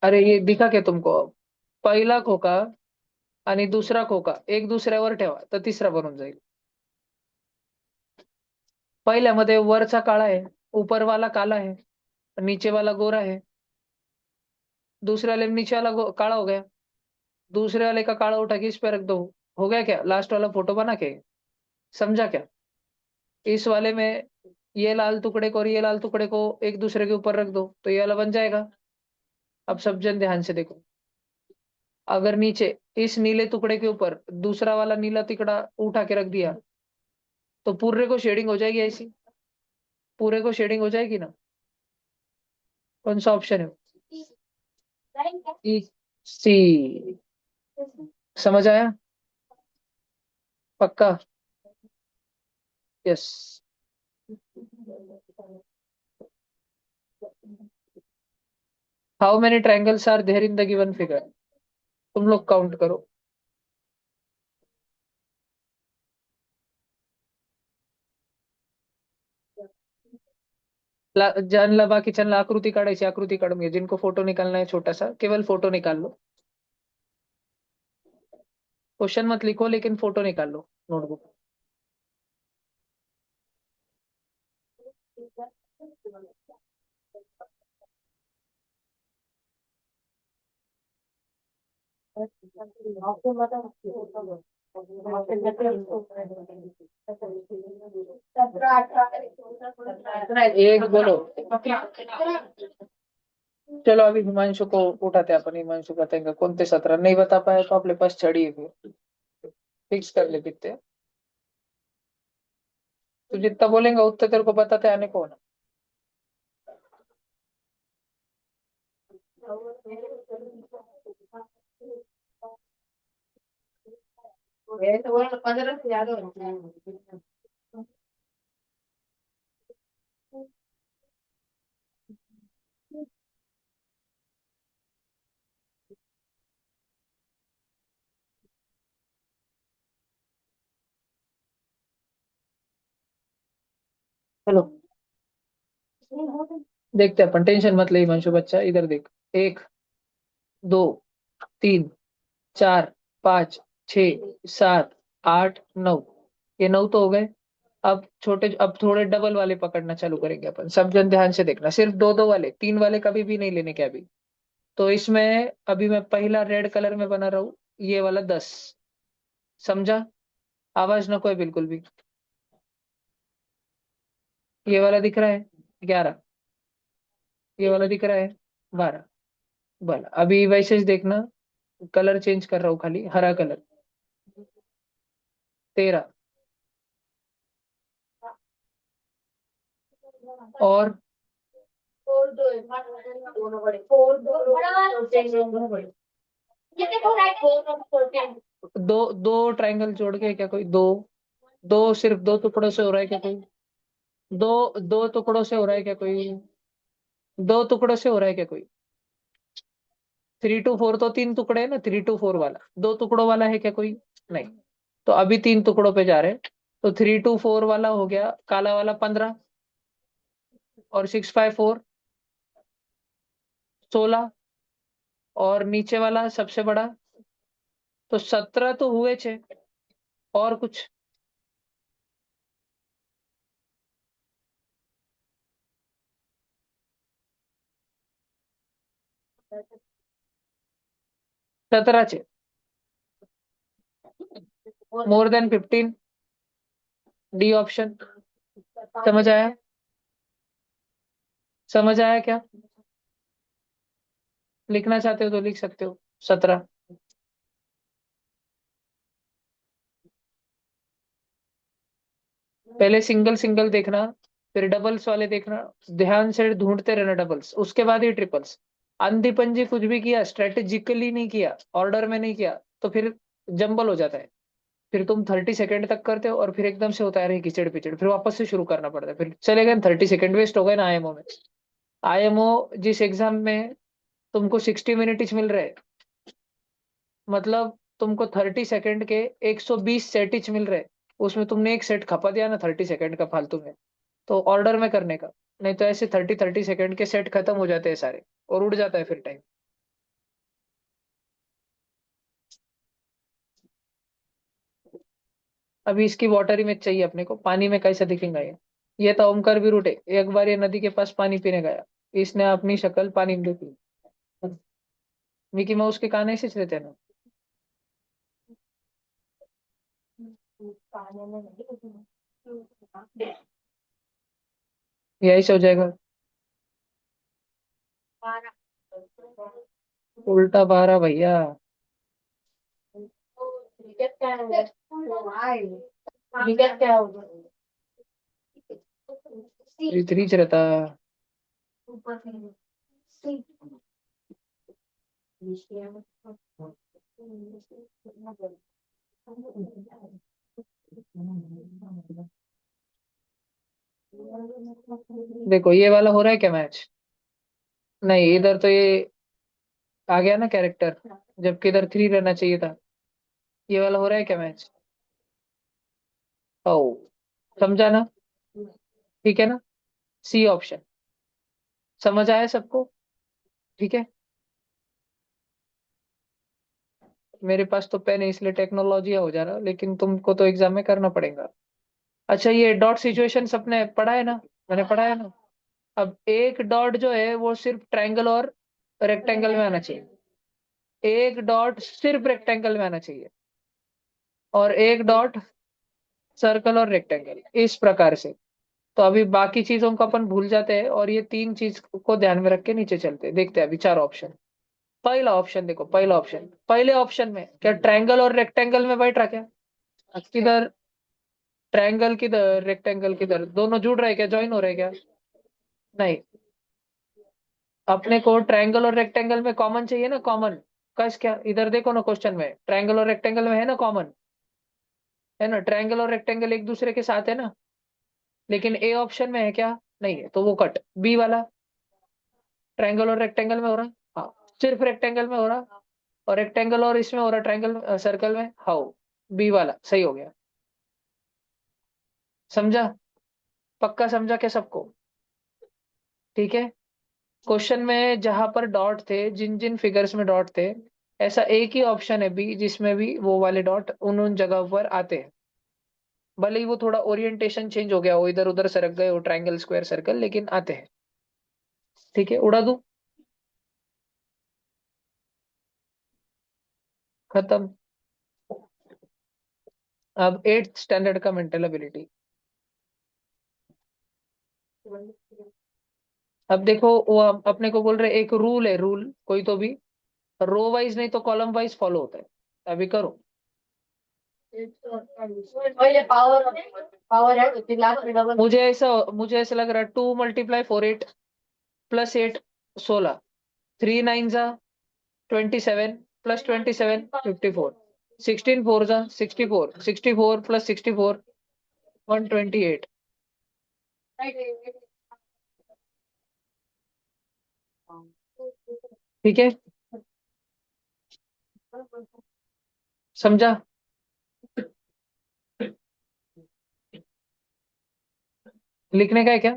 [SPEAKER 1] अरे ये दिखा क्या तुमको? पहिला खोका आणि दुसरा खोका एक दुसऱ्यावर ठेवा तर तिसरा बनून जाईल। पहिल्यामध्ये वरचा काळा आहे, ऊपर वाला काला है, नीचे वाला गोरा है। दूसरे वाले में नीचे वाला काला हो गया। दूसरे वाले का काला उठा के इस पे रख दो। हो गया क्या? लास्ट वाला फोटो बना के। समझा क्या? इस वाले में ये लाल टुकड़े को और ये लाल टुकड़े को एक दूसरे के ऊपर रख दो तो ये वाला बन जाएगा। अब सब जन ध्यान से देखो। अगर नीचे इस नीले टुकड़े के ऊपर दूसरा वाला नीला तिकड़ा उठा के रख दिया, तो पूरे को शेडिंग हो जाएगी ऐसी। पूरे को शेडिंग हो जाएगी ना? कौन सा ऑप्शन है? सी। समझ आया? पक्का? Yes. How many triangles are there in the given figure? तुम लोग काउंट करो। जानला बाकीच्यांना आकृती काढायची, आकृती काढून घे। जिनको फोटो निकालना है छोटा सा, केवल फोटो निकाल लो। क्वेश्चन मत लिखो, लेकिन फोटो निकाल लो नोटबुक। एक बोलो। चलो अभी हिमांशु को उठाते हैं अपन। हिमांशु बताएंगे कौन थे 17, नहीं बता पाए तो अपने पास छड़ी है फिर। फिक्स कर ले कितने। तू जितना बोलेंगे उतना तेरे को बताते आने को ना। चलो देखते हैं अपन, टेंशन मत ले हिमांशु बच्चा, इधर देख। 1, 2, 3, 4, 5, 6, 7, 8, 9। ये 9 तो हो गए। अब थोड़े डबल वाले पकड़ना चालू करेंगे अपन। सब जन ध्यान से देखना, सिर्फ दो दो वाले, तीन वाले कभी भी नहीं लेने के अभी। तो इसमें अभी मैं पहला रेड कलर में बना रहा हूँ, ये वाला 10। समझा? आवाज नको है बिल्कुल भी। ये वाला दिख रहा है 11। ये वाला दिख रहा है 12। भला अभी वैसे ही देखना। कलर चेंज कर रहा हूँ खाली, हरा कलर। 13। और दो दो ट्रायंगल जोड़ के क्या कोई दो दो सिर्फ दो टुकड़ों से हो रहा है क्या कोई दो दो टुकड़ों से हो रहा है क्या कोई दो टुकड़ों से हो रहा है क्या कोई 3 to 4 तो 3 टुकड़े है ना 3 to 4 वाला दो टुकड़ों वाला है क्या कोई नहीं तो अभी 3 टुकड़ों पे जा रहे हैं तो 3 to 4 वाला हो गया काला वाला 15 और 6 5 4 16 और नीचे वाला सबसे बड़ा तो 17 तो हुए छे और कुछ 17 छे मोर देन 15 डी ऑप्शन समझ आया समझ आया क्या लिखना चाहते हो तो लिख सकते हो 17 पहले सिंगल सिंगल देखना फिर डबल्स वाले देखना ध्यान से ढूंढते रहना डबल्स उसके बाद ही ट्रिपल्स अंधी पंजी कुछ भी किया स्ट्रेटेजिकली नहीं किया ऑर्डर में नहीं किया तो फिर जंबल हो जाता है फिर तुम 30 सेकंड तक करते हो और फिर एकदम से होता है अरे कीचड़ पिचड़ फिर वापस से शुरू करना पड़ता है फिर चले गए 30 सेकंड वेस्ट हो गए ना आईएमओ में आईएमओ जिस एग्जाम में तुमको 60 मिनट मिल रहे मतलब तुमको 30 सेकंड के 120 सेट मिल रहे उसमें तुमने एक सेट खपा दिया ना 30 सेकंड का फालतू में तो ऑर्डर में करने का नहीं तो ऐसे 30 30 सेकंड के सेट खत्म हो जाते हैं सारे और उड़ जाता है फिर टाइम अभी इसकी वाटर इमेज चाहिए अपने को पानी में कैसे दिखेगा ये था ओमकार विरुटे एक बार ये नदी के पास पानी पीने गया इसने अपनी शक्ल पानी में देखी मिकी माउस के कान ऐसे रहते हैं ना ये ऐसे हो जाएगा उल्टा 12 भैया रीच रहता देखो ये वाला हो रहा है क्या मैच नहीं इधर तो ये आ गया ना कैरेक्टर जबकि इधर 3 रहना चाहिए था ये वाला हो रहा है क्या मैच ओ समझा ना ठीक है ना सी ऑप्शन समझ आया सबको ठीक है मेरे पास तो पेन है इसलिए टेक्नोलॉजी हो जा रहा लेकिन तुमको तो एग्जाम में करना पड़ेगा अच्छा ये डॉट सिचुएशन सबने पढ़ा है ना मैंने पढ़ा है ना अब एक डॉट जो है वो सिर्फ ट्रायंगल और रेक्टेंगल में आना चाहिए एक डॉट सिर्फ रेक्टेंगल में आना चाहिए और एक डॉट सर्कल और रेक्टेंगल इस प्रकार से तो अभी बाकी चीजों को अपन भूल जाते हैं और ये 3 चीज को ध्यान में रख के नीचे चलते हैं देखते हैं अभी 4 ऑप्शन पहला ऑप्शन देखो पहला ऑप्शन पहले ऑप्शन में क्या ट्रायंगल और रेक्टेंगल में बैठ रहा क्या किधर ट्रायंगल किधर रेक्टेंगल किधर दोनों जुड़ रहे क्या ज्वाइन हो रहे क्या नहीं अपने को ट्रायंगल और रेक्टेंगल में कॉमन चाहिए ना कॉमन कस क्या इधर देखो ना क्वेश्चन में ट्रायंगल और रेक्टेंगल में है ना कॉमन है ना ट्रायंगल और रेक्टेंगल एक दूसरे के साथ है ना लेकिन ए ऑप्शन में है क्या नहीं है तो वो कट बी वाला ट्रायंगल और रेक्टेंगल में हो रहा हाँ सिर्फ रेक्टेंगल में हो रहा और रेक्टेंगल और इसमें हो रहा ट्रायंगल सर्कल में हाउ बी वाला सही हो गया समझा पक्का समझा क्या सबको ठीक है क्वेश्चन में जहां पर डॉट थे जिन जिन फिगर्स में डॉट थे ऐसा एक ही ऑप्शन है बी जिसमें भी वो वाले डॉट उन उन जगह पर आते हैं भले ही वो थोड़ा ओरिएंटेशन चेंज हो गया वो इधर उधर सरक गए वो ट्रायंगल स्क्वायर सर्कल लेकिन आते हैं ठीक है उड़ा दूं खत्म अब 8th स्टैंडर्ड का मेंटल एबिलिटी अब देखो वो अपने को बोल रहे एक रूल है रूल कोई तो भी रो वाइज नहीं तो कॉलम वाइज फॉलो होता है अभी करो मुझे ऐसा लग रहा है 2 × 4 8 +8 16 3 9 जा 27 +27 54 16 4 जा 64 64 + 64 128 ठीक है, समझा? लिखने का है क्या?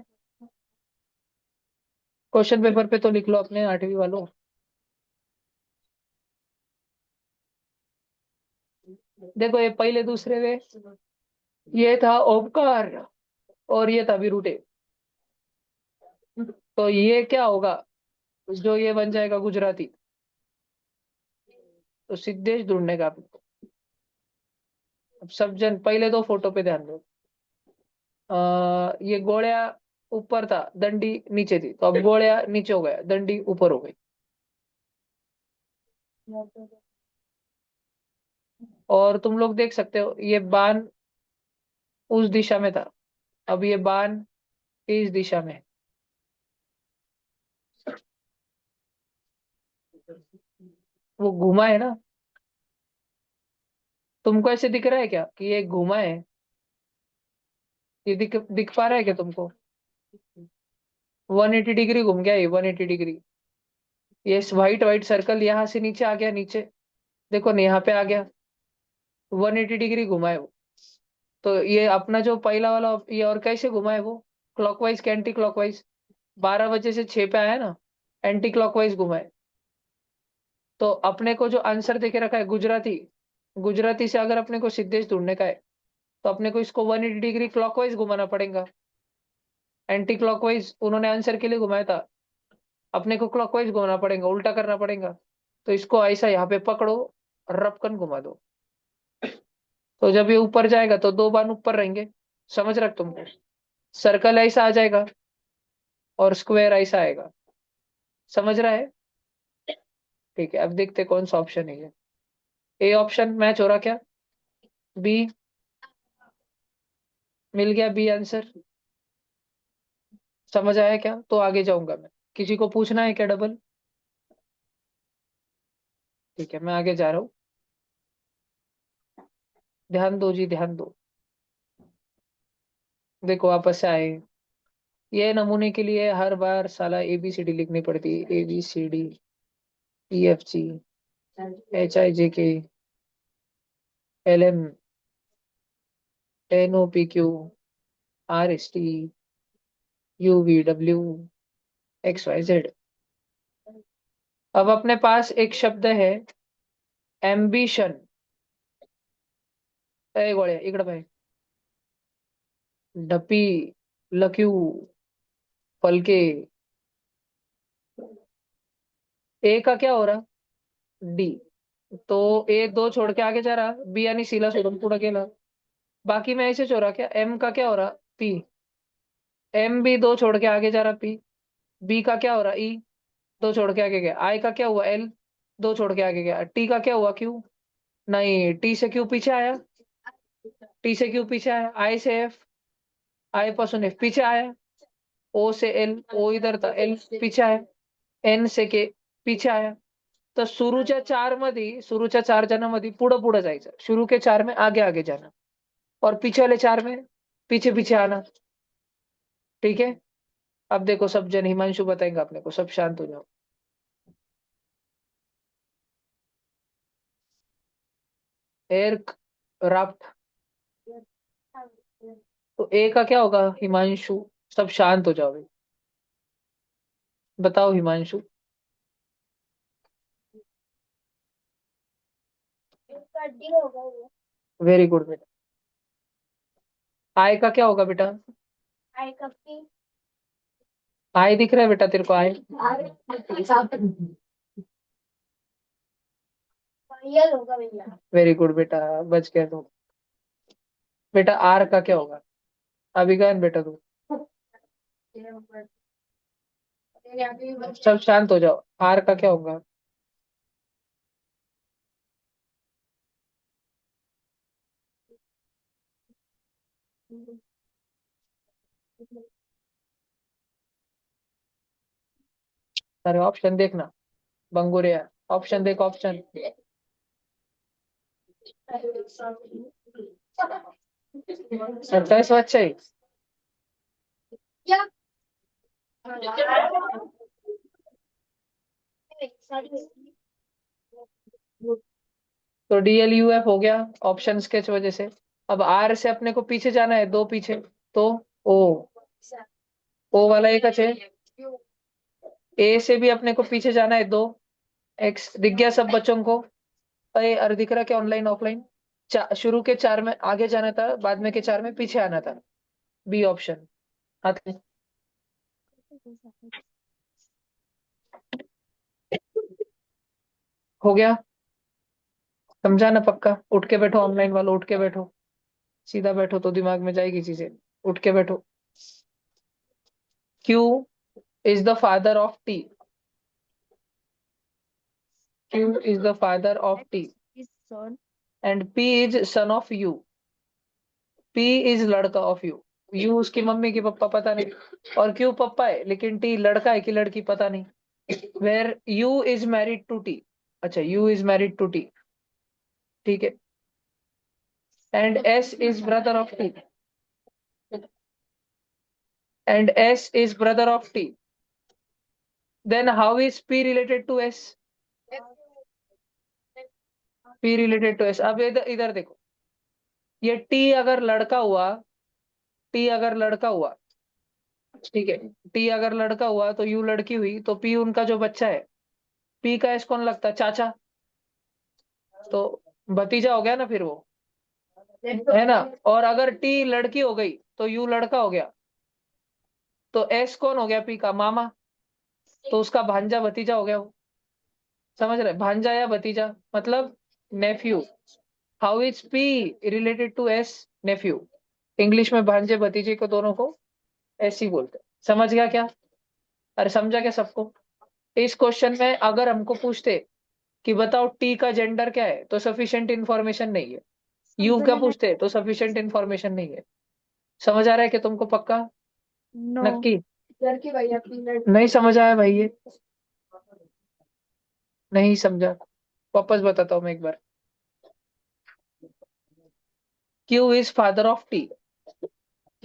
[SPEAKER 1] क्वेश्चन पेपर पे तो लिख लो अपने 8वीं वालों। देखो ये पहले दूसरे में ये था ओमकार और ये था विरुटे, तो ये क्या होगा? जो ये बन जाएगा गुजराती। तो सिद्धेश ढूंढने का आपको। अब सब जन पहले दो फोटो पे ध्यान दो। ये गोलियां ऊपर था, दंडी नीचे थी, तो अब गोलियां नीचे हो गया, दंडी ऊपर हो गई। और तुम लोग देख सकते हो ये बाण उस दिशा में था, अब ये बाण इस दिशा में है। वो घुमा है ना? तुमको ऐसे दिख रहा है क्या कि ये घुमा है? ये दिख दिख पा रहा है क्या तुमको? 180 डिग्री घूम गया, ये 180 डिग्री। ये व्हाइट व्हाइट सर्कल यहाँ से नीचे आ गया, नीचे देखो ना, यहाँ पे आ गया, 180 डिग्री घुमा है वो। तो ये अपना जो पहला वाला ये और कैसे घुमा है वो? क्लॉकवाइज के एंटी क्लॉकवाइज। 12 बजे से 6 पे आया ना, एंटी क्लॉकवाइज घुमा है। तो अपने को जो आंसर देके रखा है गुजराती, गुजराती से अगर अपने को सिद्धेश ढूंढने का है, तो अपने को इसको 180 डिग्री क्लॉकवाइज घुमाना पड़ेगा। एंटी क्लॉकवाइज उन्होंने आंसर के लिए घुमाया था, अपने को क्लॉकवाइज घुमाना पड़ेगा, उल्टा करना पड़ेगा। तो इसको ऐसा यहाँ पे पकड़ो, रपकन घुमा दो। तो जब ये ऊपर जाएगा तो दो बाण ऊपर रहेंगे। समझ रख तुमको? सर्कल ऐसा आ जाएगा और स्क्वायर ऐसा आएगा। समझ रहा है? ठीक है, अब देखते कौन सा ऑप्शन है ये। ए ऑप्शन मैच हो रहा क्या? बी मिल गया, बी आंसर। समझ आया क्या? तो आगे जाऊंगा मैं। किसी को पूछना है क्या डबल? ठीक है, मैं आगे जा रहा हूँ। ध्यान दो जी, ध्यान दो। देखो वापस से आए। ये नमूने के लिए हर बार साला ABCD लिखनी पड़ती है, ABCD, EFG, HIJK, LM, NOPQ, RST, UV, XYZ। अब अपने पास एक शब्द है एम्बिशन। ए गोळ्या इकडे पाय। ढपी, लक्यू, फलके। ए का क्या हो रहा? डी। तो ए दो छोड़ के आगे जा रहा, बी यानी सीला सोडून पुढे गेला। बाकी में ऐसे हो रहा क्या? एम का क्या हो रहा? पी। एम भी दो छोड़ के आगे जा रहा, पी। बी का क्या हो रहा? ई। दो छोड़ के आगे गया। आई का क्या हुआ? एल। दो छोड़ के आगे गया। टी का क्या हुआ? क्यू। नहीं, टी से क्यू पीछे आया। टी से क्यू पीछे आया। आई से एफ, आई पासून एफ पीछे आया। ओ से एल, ओ इधर था, एल पीछे आया। एन से के पीछे आया। तर सुरूच्या 4 जणांमध्ये पुढं पुढं जायचं, शुरू के 4 में आगे आगे जाना, और पीछे वाले 4 में पीछे पीछे आना। ठीक है, अब देखो सब जन, हिमांशु बताएंगे अपने को, सब शांत हो जाओ। एयरक्राफ्ट। तो ए का क्या होगा हिमांशु? सब शांत हो जाओ भाई। बताओ हिमांशु। वेरी गुड बेटा। आई का क्या होगा बेटा? आई दिख रहा है बेटा तेरे को? आई वेरी गुड बेटा, बच गया तू। बेटा आर का क्या होगा? अभी गया ना बेटा तू? सब शांत हो जाओ, आर का क्या होगा? सारे ऑप्शन देखना बंगुरिया। ऑप्शन देख ऑप्शन। 27 बच्चे। तो DLUF हो गया ऑप्शंस के वजह से। अब R से अपने को पीछे जाना है, दो पीछे। तो O। O वाला एक है। A से भी अपने को पीछे जाना है, दो। X दिख गया सब बच्चों को? अरे दिख रहा क्या ऑनलाइन ऑफलाइन? शुरू के चार में आगे जाना था, बाद में के चार में पीछे आना था। B option. हाथ में। हो गया? समझा ना पक्का? उठ के बैठो ऑनलाइन वालों, उठ के बैठो। सीधा बैठो तो दिमाग में जाएगी चीजें। उठ के बैठो। Q is the father of T. Q is the father of T.
[SPEAKER 2] His son.
[SPEAKER 1] And P is son of U. P is लड़का of U. U उसकी मम्मी की पप्पा पता नहीं। और Q पप्पा है, लेकिन T लड़का है कि लड़की पता नहीं। Where U is married to T. अच्छा, U is married to T. ठीक है। And S is brother of T. And S is brother of T. Then how is P related to S? P related to S। अब इधर इधर देखो, ये T अगर लड़का हुआ, T अगर लड़का हुआ, ठीक है, T अगर लड़का हुआ तो U लड़की हुई, तो P उनका जो बच्चा है, P का S कौन लगता है? चाचा। तो भतीजा हो गया ना फिर वो, है ना? और अगर T लड़की हो गई तो U लड़का हो गया, तो S कौन हो गया? P का मामा। तो उसका भांजा भतीजा हो गया वो। समझ रहे? भांजा या भतीजा मतलब nephew. How is P related to S? Nephew. English में भांजे भतीजे को दोनों को ऐसे ही बोलते हैं। समझ गया क्या? अरे समझा क्या सबको? इस क्वेश्चन में अगर हमको पूछते कि बताओ टी का जेंडर क्या है, तो सफिशिएंट इंफॉर्मेशन नहीं है। यू क्या पूछते तो सफिशिएंट इंफॉर्मेशन नहीं है। समझ आ रहा है कि तुमको पक्का?
[SPEAKER 2] No.
[SPEAKER 1] नक्की? नहीं समझ आया भाई ये? नहीं समझा? वापस बताता हूँ मैं एक बार। Q is father of T.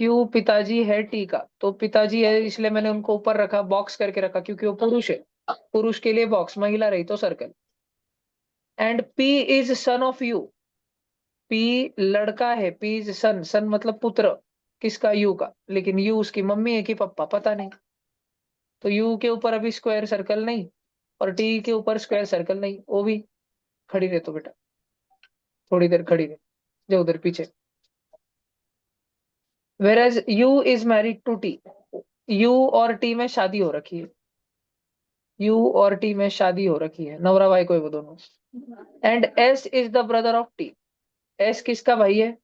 [SPEAKER 1] Q पिताजी है टी का, तो पिताजी है इसलिए मैंने उनको ऊपर रखा, बॉक्स करके रखा, क्योंकि वो पुरुष है। पुरुष के लिए बॉक्स, महिला रही तो circle. And P is son of you. P लड़का है, पी इज सन, सन मतलब पुत्र। किसका? यू का। लेकिन यू उसकी मम्मी है कि पप्पा पता नहीं। तो यू के ऊपर अभी स्क्वायर सर्कल नहीं, और टी के ऊपर स्क्वायर सर्कल नहीं। वो भी खड़ी रहे तो बेटा, थोड़ी देर खड़ी रहे, जो उधर पीछे। Whereas U is married to T. U और टी में शादी हो रखी है। यू और टी में शादी हो रखी है, नवरा भाई कोई वो दोनों। And S is the brother of T. S किसका भाई है?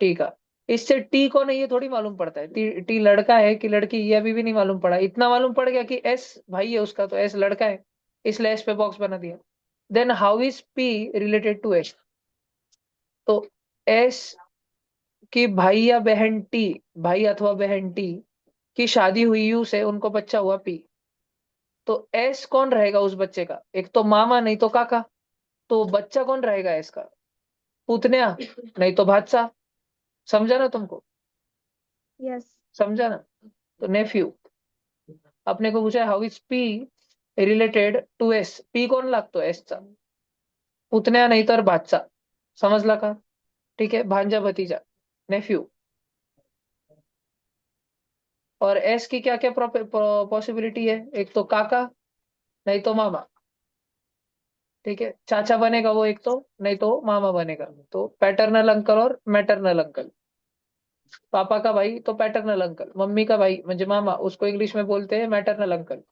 [SPEAKER 1] टी का। इससे टी कौन है ये थोड़ी मालूम पड़ता है, टी लड़का है कि लड़की, ये अभी भी नहीं मालूम पड़ा। इतना मालूम पड़ गया कि एस भाई है उसका, तो एस लड़का है, इसलिए एस पे बॉक्स बना दिया। Then how is P related to S? तो एस की भाई या बहन टी, भाई अथवा बहन टी की शादी हुई यू से, उनको बच्चा हुआ पी। तो एस कौन रहेगा उस बच्चे का? एक तो मामा, नहीं तो काका। तो बच्चा कौन रहेगा एस का? पुतन्या, नहीं तो भाचा। समझा ना तुमको?
[SPEAKER 2] Yes.
[SPEAKER 1] समझा ना? तो नेफ्यू। अपने को पूछा how is P related to S? P कौन लागतो एसचा? पुतण्या नाही तर भाचा। समजला का? ठीक है, भांजा भतीजा, नेफ्यू। और एस की क्या क्या पॉसिबिलिटी है? एक तो काका, नहीं तो मामा। ठीक है, चाचा बनेगा वो एक तो, नहीं तो मामा बनेगा। तो पैटर्नल अंकल और मैटरनल अंकल। पापा का भाई तो पैटर्नल अंकल, मम्मी का भाई म्हणजे मामा, उसको इंग्लिश में बोलते हैं मैटरनल अंकल।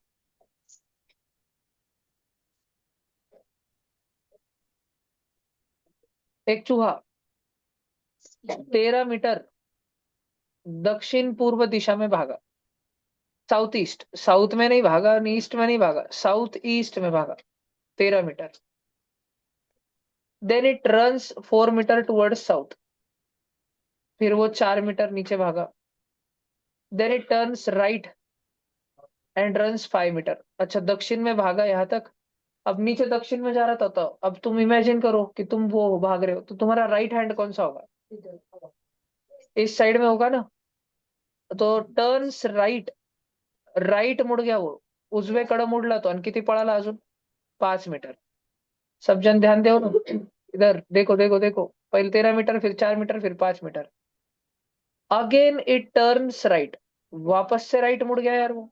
[SPEAKER 1] एक चूहा 13 मीटर दक्षिण पूर्व दिशा में भागा। साउथ ईस्ट, साउथ में नहीं भागा, ईस्ट में नहीं भागा, साउथ ईस्ट में भागा 13 metre. Then it runs 4 metre towards south. फिर वो 4 मीटर नीचे भागा, then it turns right and runs 5 metre. अच्छा, दक्षिण में भागा यहाँ तक। अब नीचे दक्षिण में जा रहा था, तो अब तुम इमेजिन करो कि तुम वो भाग रहे हो, तो तुम्हारा राइट हैंड कौन सा होगा? इस साइड में होगा ना। तो टर्न्स राइट, राइट मुड़ गया वो, उजवीकडे मुडला तो, आणि किती पळाला अजून? 5 मीटर। सब जन ध्यान दो ना, इधर देखो देखो देखो, पहले 13 मीटर, फिर 4 मीटर, फिर 5 metre. Again it turns right, वापस से राइट मुड़ गया यार वो।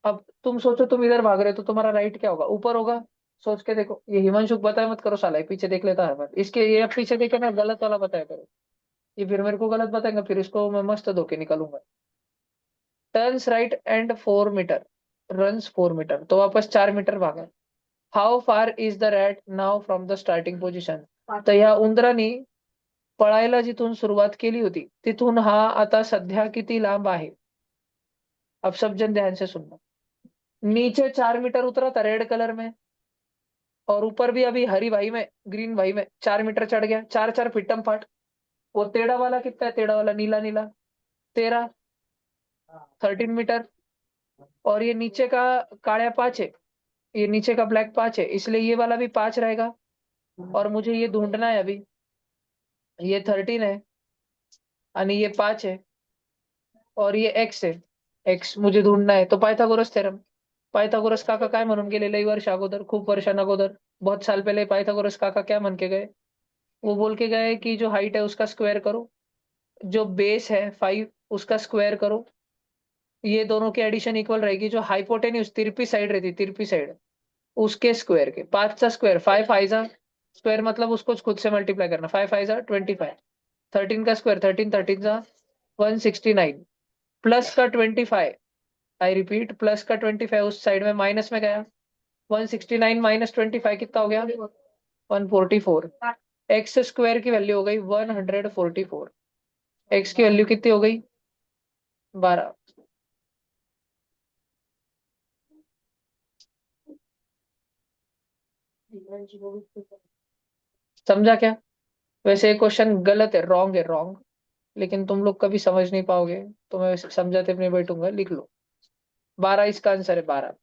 [SPEAKER 1] अब तुम सोचो, तुम इधर भाग रहे हो तो तुम्हारा राइट क्या होगा? ऊपर होगा। सोच के देखो, ये हिमांशु को बताया मत करो साला, ये पीछे देख लेता है मत इसके, ये अब पीछे देखे ना, गलत वाला बताया करो। ये फिर मेरे को गलत बताएंगे, फिर इसको मैं मस्त धोके निकालूंगा। Turns right and 4 metre, runs 4 metre, तो वापस 4 मीटर भागा। How far is the rat now from the starting position? तर ह्या उंदराने पळायला जिथून सुरुवात केली होती, तिथून हा आता सध्या किती लांब आहे? अब सब जन ध्यान से सुनना। नीचे 4 मीटर उतरा था रेड कलर में, और ऊपर भी अभी हरी भाई में, ग्रीन भाई में 4 मीटर चढ़ गया। चार चार फिटम फाट। वो टेढ़ा वाला कितना है? टेढ़ा वाला नीला नीला 13, 13 मीटर। और ये नीचे का काळ्या 5 है, ये नीचे का ब्लैक 5 है, इसलिए ये वाला भी 5 रहेगा। और मुझे ये ढूंढना है अभी, ये 13 है आणि ये 5 है, और ये एक्स है। एक्स मुझे ढूंढना है, तो पायथागोरस थेरम। पायथागोरस काका काय म्हणून गेले लई वर्ष अगोदर, खूप वर्षांअगोदर, बहुत साल पहले पायथागोरस काका क्या मन के गए? वो बोल के गए कि जो हाइट है उसका स्क्वायर करो, जो बेस है 5 उसका स्क्वायर करो, ये दोनों की एडिशन इक्वल रहेगी, जो हाइपोटेन्यूज तिरपी साइड रहती, तिरपी साइड, उसके स्क्वायर के 5 चा स्क्वायर, 5 फाइजा स्क्वायर, मतलब उसको खुद से मल्टीप्लाई करना, 5 फाइजा 25, 13 का स्क्वायर, 13 13 जा 169, प्लस का 25, आई रिपीट प्लस का 25, उस साइड में माइनस में गया, 169 माइनस 25 कितना हो गया? 144। एक्स स्क्वायर की वैल्यू हो गई 144। एक्स की वैल्यू कितनी हो गई? 12। समझा क्या? वैसे ये क्वेश्चन गलत है, रॉन्ग है, रॉन्ग, लेकिन तुम लोग कभी समझ नहीं पाओगे, तो मैं वैसे समझाते नहीं बैठूंगा। लिख लो, 12 इसका आंसर है, 12।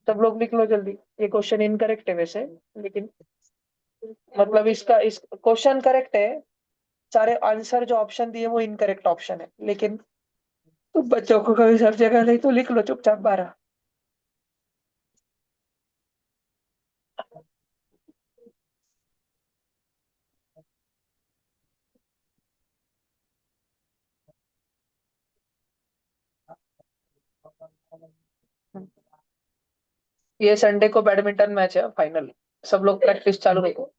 [SPEAKER 1] सब लोग लिख लो जल्दी। ये क्वेश्चन इनकरेक्ट है वैसे, लेकिन मतलब इसका, इस क्वेश्चन करेक्ट है, सारे आंसर जो ऑप्शन दिए वो इनकरेक्ट ऑप्शन है, लेकिन तुम बच्चों को कभी सब जगह नहीं, तो लिख लो चुपचाप 12। ये संडे को बैडमिंटन मैच है फाइनल, सब लोग प्रैक्टिस चालू रखो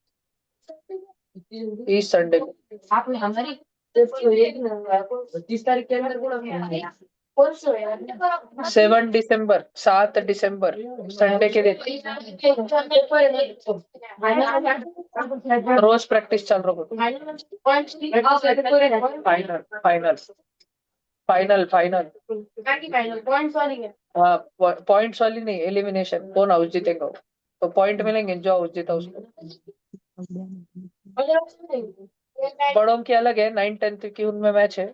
[SPEAKER 1] इस संडे को। आपने हमारी 30 तारीख के अंदर बोला, 7 दिसंबर, 7 दिसंबर संडे के दिन रोज प्रैक्टिस चल रहा है। Final final final final. हाँ, पॉइंट्स वाली नहीं, एलिमिनेशन, कौन हाउस जीतेगा, तो पॉइंट मिलेंगे जो हाउस जीता उसको। बड़ों की अलग है, 9 10 की उनमें मैच है।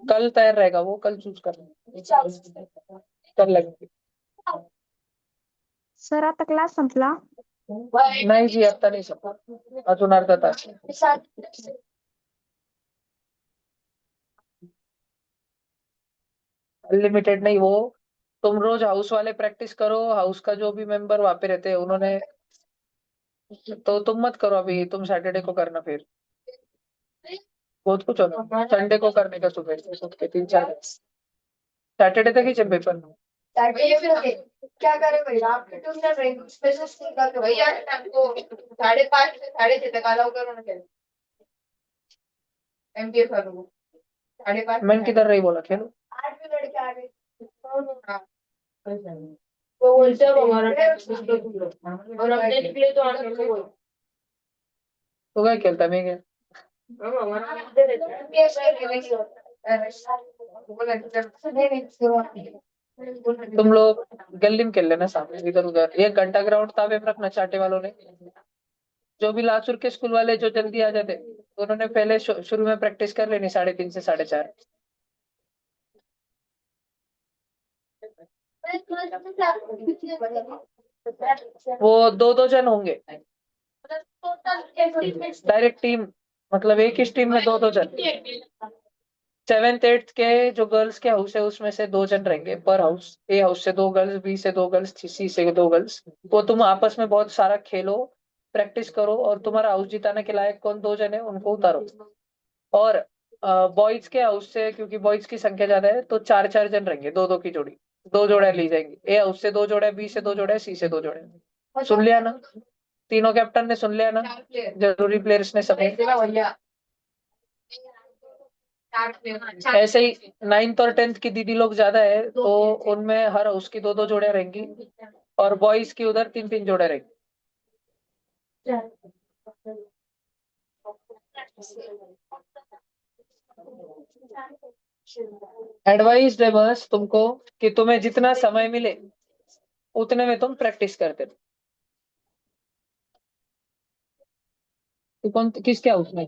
[SPEAKER 1] कल तैयार रहेगा वो, कल चूज कर, कल लगेगी।
[SPEAKER 2] सर आता क्लास संपला?
[SPEAKER 1] नहीं जी, आता नहीं सब, अजून अर्धा तास। अनलिमिटेड नहीं वो, तुम रोज हाउस वाले प्रैक्टिस करो, हाउस का जो भी मेंबर वहां पे रहते हैं उन्होंने, तो तुम मत करो अभी, तुम सैटरडे को करना फिर। बहुत कुछ होना, संडे को करने का, सुबह से उठ के 3 4, सैटरडे तक ही चल पेपर।
[SPEAKER 4] क्या करे भैया, आपके ट्यूशन रही स्पेशलिस्ट नहीं करके भैया, हमको 5:30 से 6:30 तक अलाउ करो ना, खेलो एमबीए करो 5:30।
[SPEAKER 1] मैंने किधर रही बोला खेलो?
[SPEAKER 4] 8 भी लड़के आ गए। हाँ, वो बोलते हैं वो हमारा टाइम और अपडेट के लिए तो आना चाहिए।
[SPEAKER 1] तो क्या खेलता मैं क्या? तुम लोग गली में खेल लेना सामने, इधर उधर, 1 घंटा ग्राउंड था रखना चाटे वालों ने। जो भी लाचुर के स्कूल वाले जो जल्दी आ जाते उन्होंने पहले शुरू में प्रैक्टिस कर लेनी 3:30 से 4:30। वो दो दो जन होंगे डायरेक्ट टीम, मतलब एक ही टीम में दो दो जन। 7th 8th के जो गर्ल्स के हाउस है उसमें से 2 जन रहेंगे पर हाउस। ए हाउस से 2 गर्ल्स, बी से 2 गर्ल्स, सी से 2 गर्ल्स। वो तुम आपस में बहुत सारा खेलो, प्रैक्टिस करो, और तुम्हारा हाउस जिताने के लायक कौन 2 जन है उनको उतारो। और बॉयज के हाउस से, क्योंकि बॉयज की संख्या ज्यादा है, तो 4-4 जन रहेंगे, 2-2 की जोड़ी। 2 जोड़े ली जाएंगी। ए हाउस से 2 जोड़े, बी से 2 जोड़े, सी से 2 जोड़े। सुन लिया ना? तीनों कैप्टन ने सुन लिया ना? जरूरी प्लेयर्स ने सब। ऐसे ही 9th और 10th की दीदी लोग ज्यादा है तो उनमें हर हाउस की 2-2 जोड़े रहेंगी, और बॉयज की उधर 3-3 जोड़े रहेंगी। एडवाइस है बस तुमको कि तुम्हें जितना समय मिले उतने में तुम प्रैक्टिस करते रहो। तो कौन किसके हाउस में?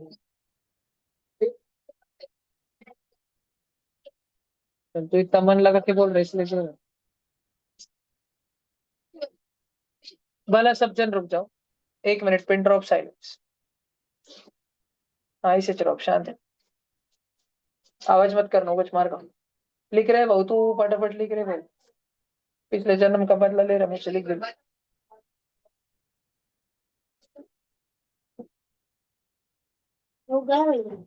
[SPEAKER 1] तो इतना मन लगा के बोल रहे इसलिए जो है। भला सब जन रुक जाओ, 1 मिनट, पिन ड्रॉप साइलेंस। हाँ ऐसे चलो, शांत है, आवाज मत करना, कुछ मार का लिख रहे भाऊ, तू फटाफट लिख रहे भाई। पिछले जन्म का बदला ले रहा मुझसे, लिख दे।
[SPEAKER 2] हो गया भैया।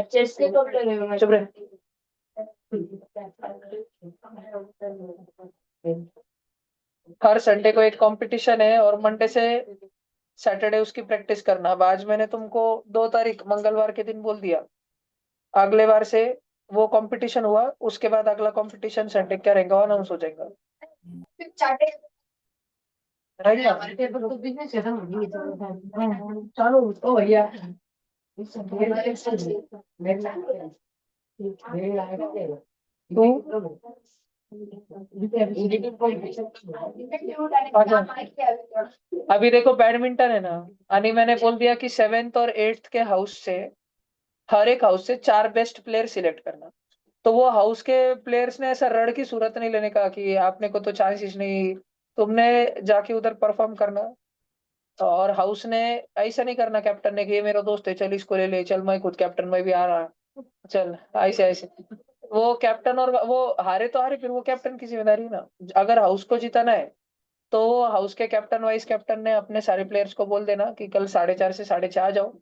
[SPEAKER 4] चेस के कब ले रहे हो?
[SPEAKER 1] चुप रहे। हर संडे को एक कंपटीशन है और मंडे से सैटरडे उसकी प्रैक्टिस करना। अब आज मैंने तुमको 2 तारीख मंगलवार के दिन बोल दिया, अगले बार से वो कंपटीशन हुआ उसके बाद अगला कंपटीशन संडे क्या रहेगा अनाउंस हो जाएगा।
[SPEAKER 4] चाटे
[SPEAKER 1] रहेगा?
[SPEAKER 4] चलो ओ भैया
[SPEAKER 1] तू अभी देखो बैडमिंटन है ना, अनि मैंने बोल दिया कि 7th और 8th के हाउस से, हर एक हाउस से 4 बेस्ट प्लेयर सिलेक्ट करना। तो वो हाउस के प्लेयर्स ने ऐसा रण की सूरत नहीं लेने का कि आपने को तो चांसेस नहीं, तुमने जाके उधर परफॉर्म करना। और हाउस ने ऐसा नहीं करना कैप्टन ने कि ये मेरा दोस्त है चल इसको ले ले, चल मैं खुद कैप्टन मैं भी आ रहा, चल ऐसे ऐसे। वो कैप्टन, और वो हारे तो हारे, फिर वो कैप्टन की जिम्मेदारी है ना। अगर हाउस को जिताना है तो हाउस के कैप्टन वाइस कैप्टन ने अपने सारे प्लेयर्स को बोल देना कि कल 4:30 से 6:30 आ जाओ।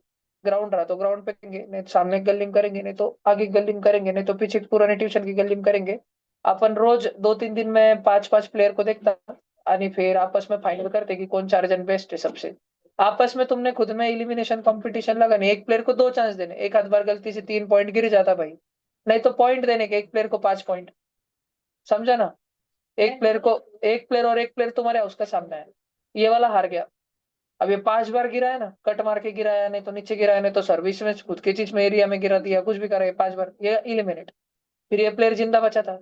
[SPEAKER 1] ग्राउंड रहा तो ग्राउंड पे करेंगे, नहीं तो सामने गलिंग करेंगे, नहीं तो आगे गलिंग करेंगे, नहीं तो पीछे पुराने ट्यूशन की गलिंग करेंगे। अपन रोज 2-3 दिन में 5-5 प्लेयर को देखता आणि फिर आपस में फाइनल करते कि कौन 4 जन बेस्ट है सबसे। आपस में तुमने खुद में इलिमिनेशन कंपटीशन लगाने, एक प्लेयर को 2 चांस देने, एक आध बार गलती से 3 पॉइंट गिर जाता भाई, नहीं तो पॉइंट देने के, एक प्लेयर को 5 पॉइंट। समझा ना? एक प्लेयर को, एक प्लेयर और एक प्लेयर तुम्हारे उसका सामने है, ये वाला हार गया। अब ये 5 बार गिरा है ना, कट मार के गिराया, नहीं तो नीचे गिराया, नहीं तो सर्विस में खुद की चीज में एरिया में गिरा दिया, कुछ भी करा, ये 5 बार ये इलिमिनेट। फिर ये प्लेयर जिंदा बचा था,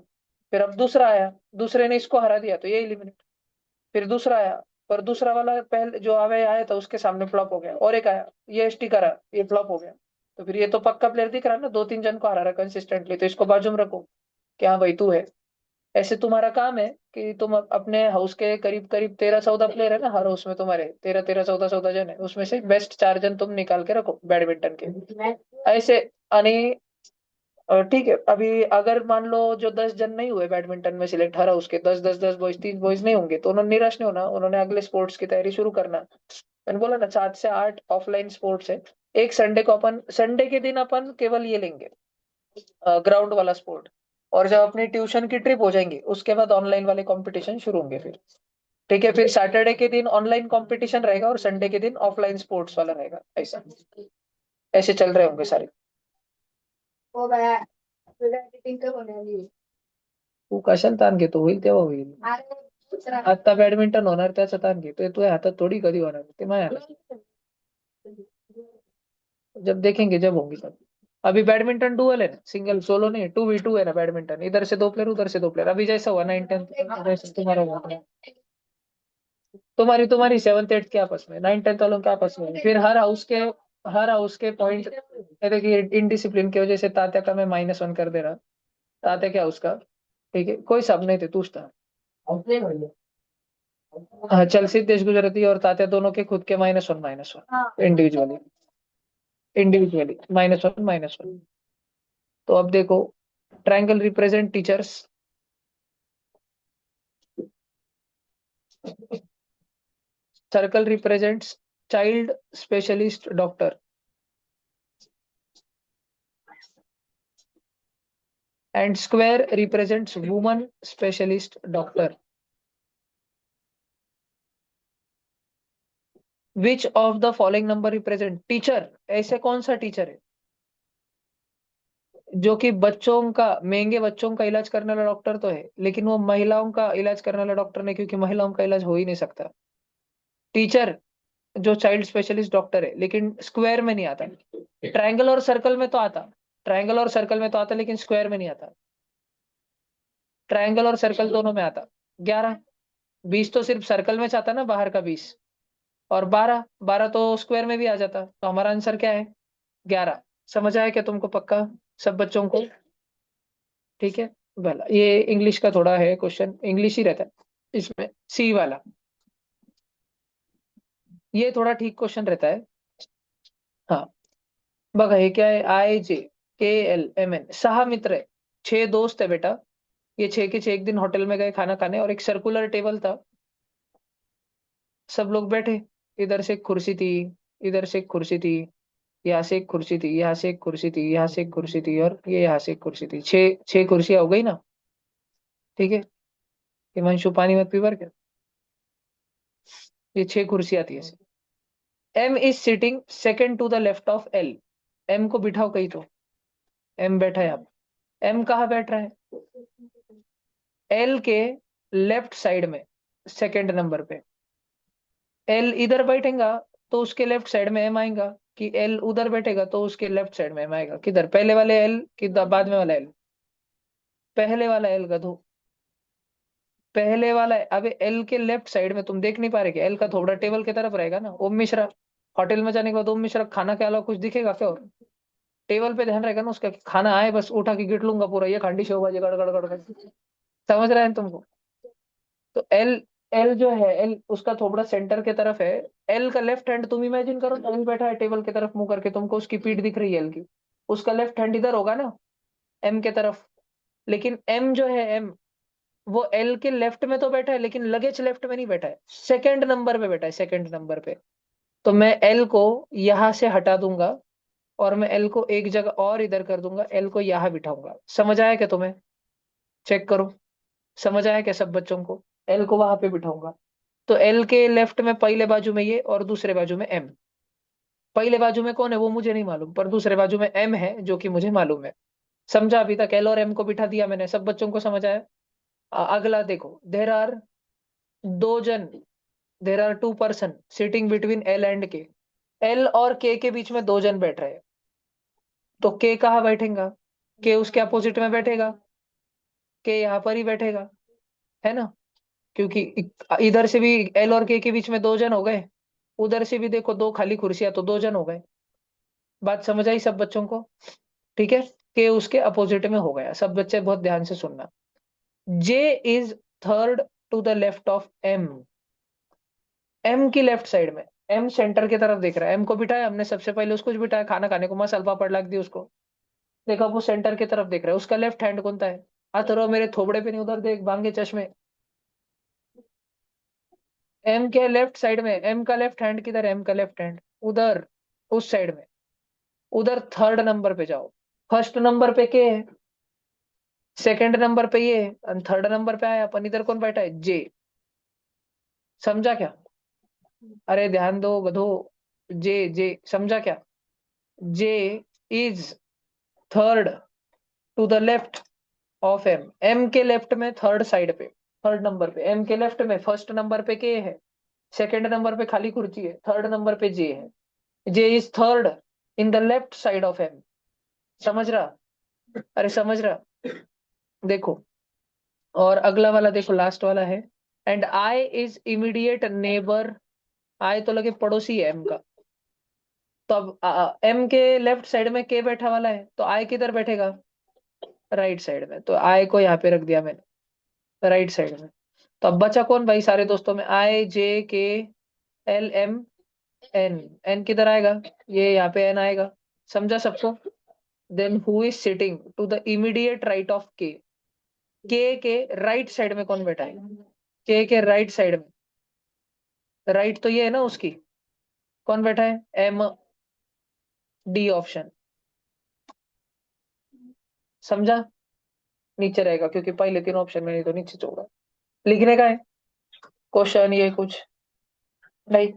[SPEAKER 1] फिर अब दूसरा आया, दूसरे ने इसको हरा दिया तो ये इलिमिनेट। फिर दूसरा आया, पर दूसरा वाला पहले जो आवे आया था उसके सामने फ्लॉप हो गया, और एक आया ये एसटी करा, ये फ्लॉप हो गया। तो फिर ये तो पक्का प्लेयर दिख रहा है ना, 2-3 जन को हरा रहा कंसिस्टेंटली, तो इसको बाजू में रखो कि हाँ भाई तू है। ऐसे तुम्हारा काम है कि तुम अपने हाउस के करीब करीब 13-14 प्लेयर है ना, हर हाउस में तुम्हारे 13-13 14-14 जन है, उसमें से बेस्ट 4 जन तुम निकाल के रखो बैडमिंटन के। ऐसे अनि ठीक है। अभी अगर मान लो जो 10 जन नहीं हुए बैडमिंटन में सिलेक्ट, हर हाउस के 10-10 10 बॉयज, 30 बॉयज नहीं होंगे, तो उन्होंने निराश नहीं होना, उन्होंने अगले स्पोर्ट्स की तैयारी शुरू करना। मैंने बोला ना 7 से 8 ऑफलाइन स्पोर्ट्स है। एक संडे को अपन, संडे के दिन अपन केवल ये लेंगे ग्राउंड वाला स्पोर्ट, और जब अपनी ट्यूशन की ट्रिप हो जाएंगी उसके बाद ऑनलाइन वाले कंपटीशन शुरू होंगे फिर। ठीक है, फिर सैटरडे के दिन ऑनलाइन कंपटीशन रहेगा और संडे के दिन ऑफलाइन स्पोर्ट्स वाला रहेगा, ऐसा ऐसे चल रहे होंगे सारे।
[SPEAKER 4] ओ भैया तुला एडिटिंग कब होणार आहे?
[SPEAKER 1] तू कशाला ताण घेतो, होईल तेव्हा होईल.
[SPEAKER 4] अरे दुसरा
[SPEAKER 1] आता बॅडमिंटन होणार त्याचा ताण घेतोय, तुझ्या हातात थोडी कधी होणार ते, माझ्या हातात. जब देखेंगे जब होंगी तब. अभी बैडमिंटन डुअल है ना, सिंगल सोलो नहीं है, 2v2 है ना बैडमिंटन, इधर से 2 प्लेयर उधर से 2 प्लेयर, अभी जैसा हुआ 9th 10th जैसा तुम्हारा हुआ था. तुम्हारी तुम्हारी 7th 8th के आपस में, 9th 10th वालों के आपस में, फिर हर हाउस के पॉइंट। देखिए इनडिसिप्लिन की वजह से तात्या का मैं -1 कर दे रहा। तात्या क्या उसका, ठीक है, कोई सब नहीं थे, तू था। हाँ चल, सिद्धेश गुजराती और तात्या दोनों के खुद के -1 इंडिविजुअली, -1 तो अब देखो, triangle represent teachers, circle represents child specialist doctor, and square represents woman specialist doctor. Which of the following number represent teacher? ऐसे कौन सा टीचर है जो कि बच्चों का, महंगे बच्चों का इलाज करने वाला डॉक्टर तो है, लेकिन वो महिलाओं का इलाज करने वाला डॉक्टर नहीं, क्योंकि महिलाओं का इलाज हो ही नहीं सकता। टीचर जो चाइल्ड स्पेशलिस्ट डॉक्टर है, लेकिन स्क्वायर में नहीं आता। ट्रायंगल और सर्कल में तो आता, ट्रायंगल और सर्कल में तो आता, लेकिन स्क्वायर में नहीं आता। ट्रायंगल और सर्कल दोनों में आता। 11, 20 तो सिर्फ सर्कल में चाहता ना, बाहर का 20, और 12, 12 तो स्क्वायर में भी आ जाता। तो हमारा आंसर क्या है? 11। समझ आया क्या तुमको? पक्का सब बच्चों को? ठीक है। भला ये इंग्लिश का थोड़ा है क्वेश्चन, इंग्लिश ही रहता है इसमें, सी वाला, ये थोड़ा ठीक क्वेश्चन रहता है। हाँ, बघा हे क्या है, IJKLMN, 6 मित्र है, 6 दोस्त है बेटा। ये 6 के 6 एक दिन होटल में गए खाना खाने, और एक सर्कुलर टेबल था, सब लोग बैठे। इधर से एक कुर्सी थी, इधर से एक कुर्सी थी, यहाँ से एक कुर्सी थी, यहाँ से एक कुर्सी थी, यहाँ से एक कुर्सी थी, और ये यहाँ से एक कुर्सी थी। 6 6 कुर्सियां हो गई ना, ठीक है। हिमांशु पानी मत पी, क्या, ये 6 कुर्सियां थी ऐसे। M is sitting second to the left of L। M को बिठाओ कहीं तो, M बैठा है। आप M कहाँ बैठ रहा है? L के लेफ्ट साइड में, सेकेंड नंबर पे। L इधर बैठेगा तो उसके लेफ्ट साइड में M आएगा, कि L उधर बैठेगा तो उसके लेफ्ट साइड में M आएगा। किधर, पहले वाले L कि बाद में वाला L? पहले वाला L गधो, पहले वाला है। अबे L के लेफ्ट साइड में तुम देख नहीं पा रहे क्या? L का थोड़ा टेबल की तरफ रहेगा ना। ओम मिश्रा, होटल में जाने के बाद ओम मिश्रा खाना के अलावा कुछ दिखेगा क्या? और टेबल पे ध्यान रहेगा ना उसका, कि खाना आए बस उठा के गिट लूंगा पूरा, ये खांडी शेव भाजी गड़ गड़ गड़ गड़। समझ रहे हैं तुमको? तो एल, एल जो है, एल उसका थोड़ा सेंटर के तरफ है। एल का लेफ्ट हैंड तुम इमेजिन करो, एल बैठा है टेबल की तरफ मुंह करके, तुमको उसकी पीठ दिख रही है एल की, उसका लेफ्ट हैंड इधर होगा ना, एम के तरफ। लेकिन एम जो है, एम वो एल के लेफ्ट में तो बैठा है, लेकिन लगेज लेफ्ट में नहीं बैठा है, सेकंड नंबर पे बैठा है, सेकंड नंबर पे। तो मैं एल को यहां से हटा दूंगा, और मैं एल को एक जगह और इधर कर दूंगा, एल को यहां बिठाऊंगा। समझ आया क्या तुम्हें? चेक करो, समझ आया क्या सब बच्चों को? एल को वहां पे बिठाऊंगा, तो एल के लेफ्ट में पहले बाजू में ये, और दूसरे बाजू में एम। पहले बाजू में कौन है वो मुझे नहीं मालूम, पर दूसरे बाजू में एम है जो कि मुझे मालूम है। समझा? अभी तक एल और एम को बिठा दिया मैंने, सब बच्चों को समझ आया? अगला देखो, दो जन there are 2 person sitting between L and K. L और के बीच में 2 जन बैठ रहे हैं, तो के कहाँ बैठेगा? के उसके अपोजिट में बैठेगा, के यहाँ पर ही बैठेगा, है ना? क्योंकि इधर से भी एल और के बीच में 2 जन हो गए, उधर से भी देखो 2 खाली कुर्सियां, तो 2 जन हो गए। बात समझ आई सब बच्चों को? ठीक है, के उसके अपोजिट में हो गया। सब बच्चे बहुत ध्यान से सुनना। J is third to the left of M. M की लेफ्ट साइड में, एम सेंटर की तरफ देख रहा है। एम को बिठाया हमने सबसे पहले, उसको भी बिठाया, खाना खाने को मसाला पापड़ लग दी उसको। देखो वो सेंटर की तरफ देख रहा है, उसका लेफ्ट हैंड कौन सा है? अतरो मेरे थोबड़े पे नहीं, उधर देख बांगे चश्मे। एम के लेफ्ट साइड में, एम का लेफ्ट हैंड किधर है? एम का लेफ्ट हैंड उधर, उस साइड में, उधर थर्ड नंबर पे जाओ। फर्स्ट नंबर पे के है, सेकंड नंबर पे ये, और थर्ड नंबर पे आया अपन, इधर कौन बैठा है? जे। समझा क्या? अरे ध्यान दो गधो, जे जे, समझा क्या? J is third to the left of M. M के लेफ्ट में थर्ड साइड पे, थर्ड नंबर पे, एम के लेफ्ट में फर्स्ट नंबर पे के है, सेकंड नंबर पे खाली कुर्सी है, थर्ड नंबर पे जे है। J is third in the left side of M. समझ रहा? अरे समझ रहा? देखो, और अगला वाला देखो, लास्ट वाला है, and I is immediate neighbour, I तो लगे पड़ोसी है एम का। तो अब एम के लेफ्ट साइड में के बैठा वाला है, तो आई किधर बैठेगा? राइट साइड में। तो आई को यहाँ पे रख दिया मैंने राइट साइड में। तो अब बचा कौन भाई सारे दोस्तों में? आई जे के एल एम एन। एन किधर आएगा? ये यहाँ पे एन आएगा। समझा सबको? Then who is sitting to the immediate right of K? K right side में कौन बैठा है? के राइट साइड में, राइट तो ये है ना उसकी, कौन बैठा है? M D option. समझा? नीचे रहेगा क्योंकि पहले तीन ऑप्शन में नहीं, तो नीचे होगा। लिखने का है क्वेश्चन ये कुछ नहीं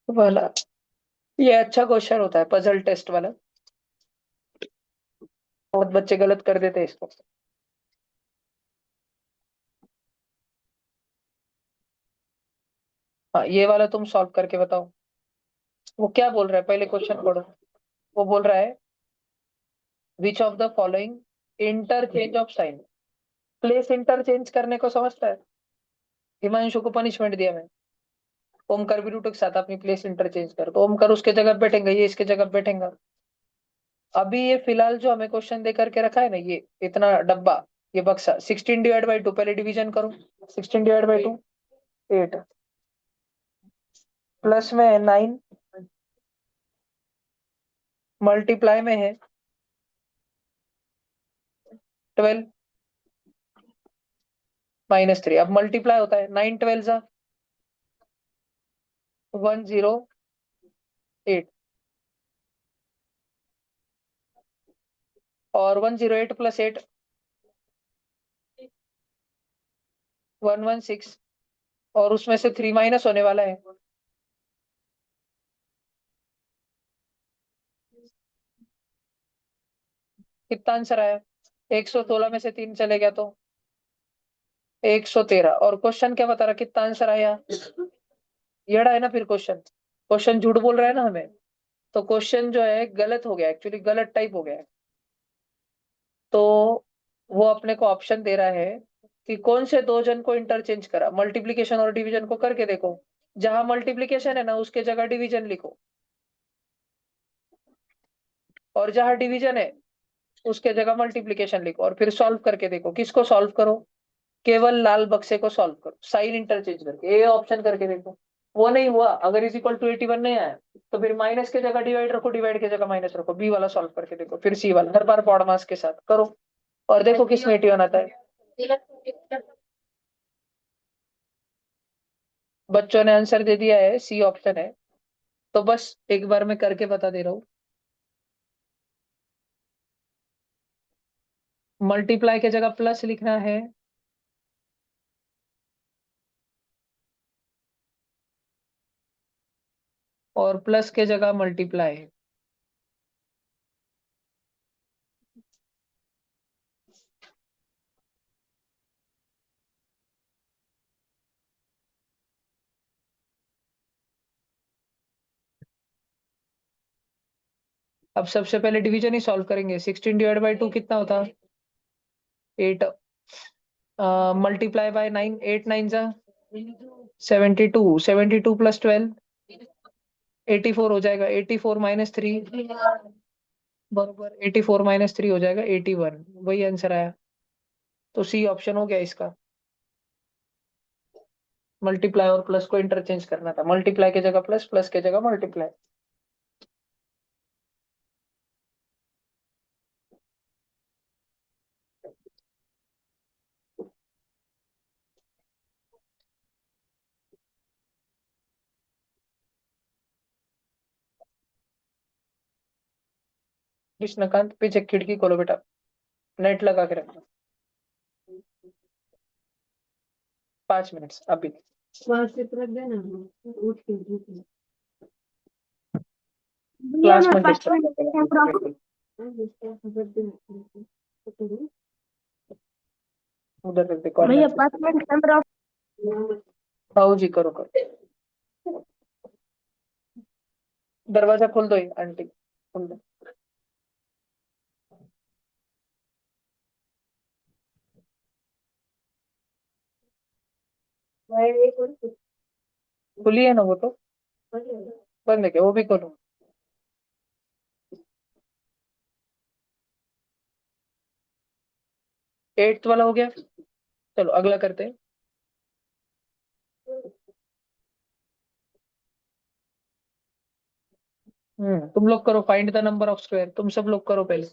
[SPEAKER 1] वाला। ये अच्छा क्वेश्चन होता है पजल टेस्ट वाला, बहुत बच्चे गलत कर देते हैं इसको। हाँ ये वाला तुम सॉल्व करके बताओ। वो क्या बोल रहा है, पहले क्वेश्चन पढ़ो। वो बोल रहा है विच of the following interchange of sine. Place interchange करने को समझता है? हिमांशु को पनिशमेंट दिया मैं, ओमकार बिरूटो के साथ अपनी प्लेस इंटरचेंज कर, तो ओमकार उसके जगह बैठेंगे, ये इसके जगह बैठेगा। अभी ये फिलहाल जो हमें क्वेश्चन दे करके रखा है ना, ये इतना डब्बा, ये बक्सा 16/2, पहले डिवीजन करो। 16/2 8, प्लस में है 9, मल्टीप्लाई में है 12, -3। अब मल्टीप्लाई होता है 9 12 जा 108, और 108 + 8 116, और उसमें से 3 माइनस होने वाला है। कितना आंसर आया? 116 में से 3 चले गया तो 113। और क्वेश्चन क्या बता रहा, कितना आंसर आया? येड़ा है ना फिर क्वेश्चन, क्वेश्चन झूठ बोल रहा है ना हमें। तो क्वेश्चन जो है गलत हो गया, एक्चुअली गलत टाइप हो गया है। तो वो अपने को ऑप्शन दे रहा है कि कौन से दो जन को इंटरचेंज करा, मल्टीप्लीकेशन और डिवीजन को करके देखो। जहां मल्टीप्लीकेशन है ना उसके जगह डिवीजन लिखो, और जहां डिवीजन है उसके जगह मल्टीप्लीकेशन लिखो, और फिर सॉल्व करके देखो। किसको सॉल्व करो? केवल लाल बक्से को सॉल्व करो, साइन इंटरचेंज करके ए ऑप्शन करके देखो। वो नहीं हुआ, अगर इज इक्वल टू 81 नहीं आया, तो फिर माइनस के जगह डिवाइड रखो, डिवाइड के जगह माइनस रखो। बी वाला सॉल्व करके देखो, फिर सी वाला, हर बार पॉड मास के साथ करो, और देखो किसमें 81 आता है। बच्चों ने आंसर दे दिया है, सी ऑप्शन है। तो बस एक बार मैं करके बता दे रहा हूँ। मल्टीप्लाई के जगह प्लस लिखना है, और प्लस के जगह मल्टीप्लाई है। अब सबसे पहले डिवीजन ही सॉल्व करेंगे। 16/2 कितना होता? 8, मल्टीप्लाई बाय 9, 8 9 जा 72, 72 + 12 84 हो जाएगा। 84 - 3 बरोबर, 84 - 3 हो जाएगा 81, वही आंसर आया। तो सी ऑप्शन हो गया इसका। मल्टीप्लाई और प्लस को इंटरचेंज करना था, मल्टीप्लाई के जगह प्लस, प्लस के जगह मल्टीप्लाई। कृष्णकांत पीछे खिड़की खोलो बेटा, नेट लगा के रखना। 5 मिनट अभी।
[SPEAKER 2] भैया
[SPEAKER 1] क्लास
[SPEAKER 2] मैं
[SPEAKER 1] में
[SPEAKER 2] 5 मिनट
[SPEAKER 1] डिस्टर्ब
[SPEAKER 2] कैमरा
[SPEAKER 1] उधर रख दे
[SPEAKER 2] भैया
[SPEAKER 1] कॉर्नर
[SPEAKER 2] 5 मिनट कैमरा
[SPEAKER 1] पे। आओ जी, करो करो। दरवाजा खोल दो, ये आंटी खोल दो। खुली है ना वो तो, बंद है क्या? वो भी खोलो। 8th वाला हो गया। चलो अगला करते हैं। तुम लोग करो, find the number of square, तुम सब लोग करो पहले।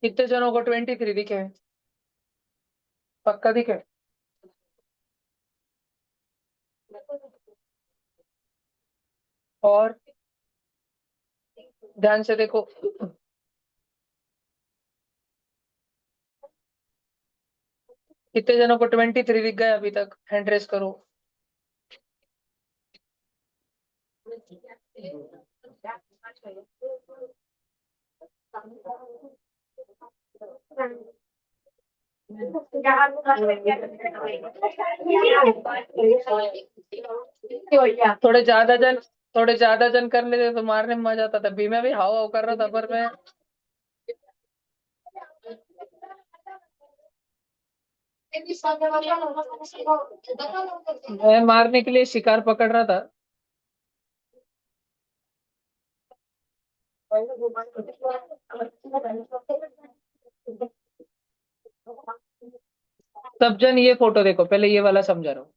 [SPEAKER 1] कितने जनों को 23 दिखे हैं? पक्का दिखे? और ध्यान से देखो, कितने जनों को 23 दिख गए अभी तक? हैंड रेस करो। थोड़े ज्यादा जन थोड़े ज्यादा जन कर लेते तो मारने में मजा आता था। भी मैं भी हाव हाव कर रहा था, पर मैं मारने के लिए शिकार पकड़ रहा था। सब जन ये फोटो देखो, पहले ये वाला समझा रहा हूँ।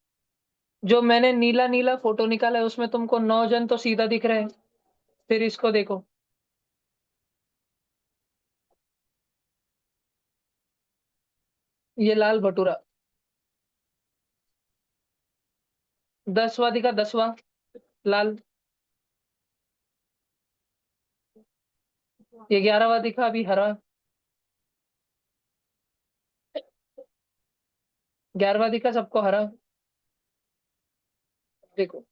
[SPEAKER 1] जो मैंने नीला नीला फोटो निकाला है उसमें तुमको 9 जन तो सीधा दिख रहे हैं। फिर इसको देखो, ये लाल भटूरा 10वां दिखा, 10वां लाल। ये 11वां दिखा अभी हरा। 11वां दिखा सबको हरा। देखो,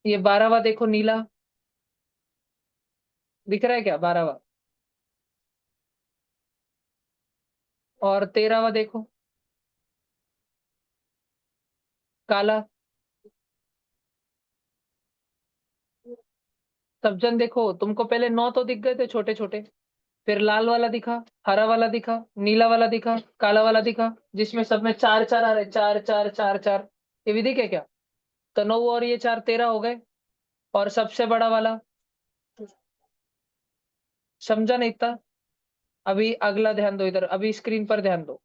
[SPEAKER 1] ये 12वां देखो नीला, दिख रहा है क्या? 12वां। और 13वां देखो काला। सब जन देखो, तुमको पहले 9 तो दिख गए थे छोटे छोटे, फिर लाल वाला दिखा, हरा वाला दिखा, नीला वाला दिखा, काला वाला दिखा, जिसमें सब में चार चार आ रहे, चार चार चार चार। ये भी दिखे क्या? तो 9 और ये 4, 13 हो गए। और सबसे बड़ा वाला, समझा नहीं इतना? अभी अगला ध्यान दो, इधर अभी स्क्रीन पर ध्यान दो।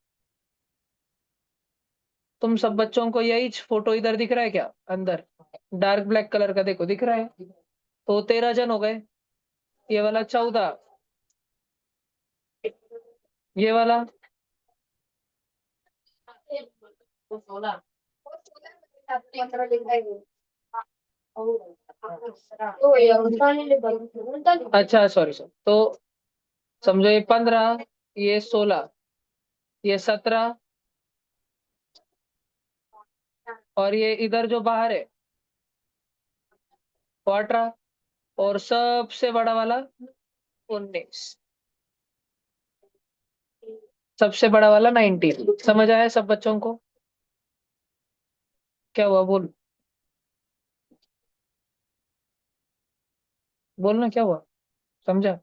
[SPEAKER 1] तुम सब बच्चों को यही फोटो इधर दिख रहा है क्या? अंदर डार्क ब्लैक कलर का देखो, दिख रहा है? तो 13 जन हो गए। ये वाला 14, ये वाला अच्छा, सॉरी सॉरी, तो समझो ये 15, ये 16, ये 17, और ये इधर जो बाहर है 18, और सबसे बड़ा वाला 19, सबसे बड़ा वाला 19। समझ आया सब बच्चों को? क्या हुआ? बोलना क्या हुआ, समझा?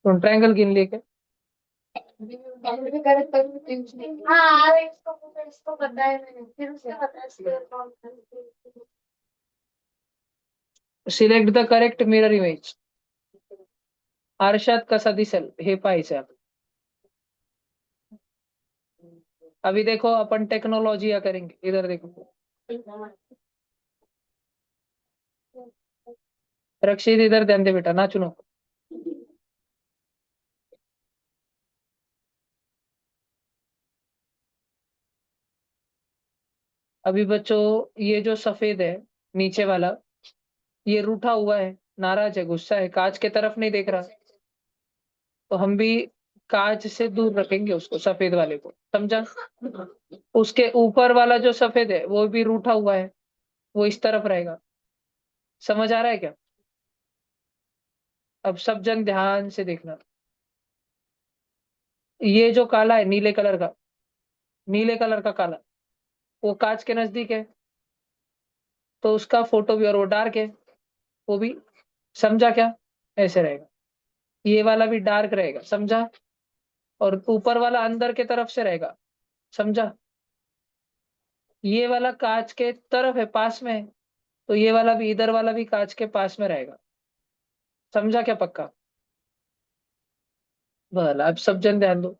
[SPEAKER 1] तुम ट्रायंगल गिन लिए क्या?
[SPEAKER 4] हाँ, अरे इसको पता है मैंने, फिर उसके पता है।
[SPEAKER 1] Select the correct mirror image. आरशाद कसा दिसेल हे पाहायचं आहे. अभी देखो अपन टेक्नोलॉजी या करेंगे, इधर देखो. रक्षित इधर ध्यान दे बेटा, नाचू नको. अभी बच्चों, ये जो सफेद है नीचे वाला, ये रूठा हुआ है, नाराज है, गुस्सा है, कांच के तरफ नहीं देख रहा, तो हम भी कांच से दूर रखेंगे उसको, सफेद वाले को, समझा? उसके ऊपर वाला जो सफेद है वो भी रूठा हुआ है, वो इस तरफ रहेगा। समझ आ रहा है क्या? अब सब जन ध्यान से देखना। ये जो काला है, नीले कलर का, नीले कलर का काला, वो कांच के नजदीक है, तो उसका फोटो भी, और वो डार्क है, वो भी। समझा क्या? ऐसे रहेगा। ये वाला भी डार्क रहेगा, समझा? और ऊपर वाला अंदर के तरफ से रहेगा, समझा? ये वाला कांच के तरफ है, पास में है, तो ये वाला भी, इधर वाला भी कांच के पास में रहेगा। समझा क्या पक्का? भला अब सब जन ध्यान दो।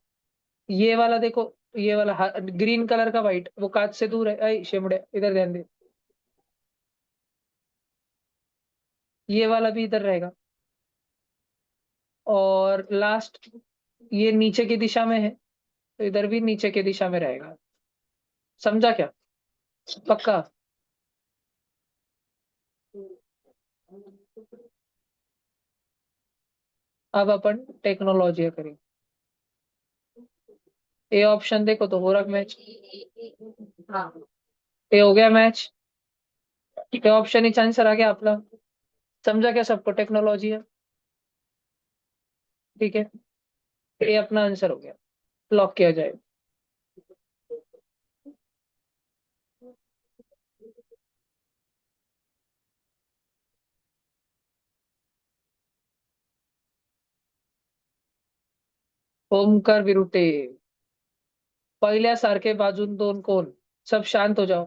[SPEAKER 1] ये वाला देखो, ये वाला ग्रीन कलर का व्हाइट, वो कांच से दूर है। ऐ शेमड़े, इधर ध्यान दे। ये वाला भी इधर रहेगा। और लास्ट, ये नीचे की दिशा में है, तो इधर भी नीचे की दिशा में रहेगा। समझा क्या पक्का? अब अपन टेक्नोलॉजी करें। ए ऑप्शन देखो तो हो रहा मैच। ए हो गया मैच। ए ऑप्शन ही आंसर आ गया आपला। समझा क्या सबको? टेक्नोलॉजी है, ठीक है। ए अपना आंसर हो गया, लॉक किया जाए। ओमकार विरुटे, पहिल्यासारखे बाजून दोन कोण? सब शांत हो जाओ।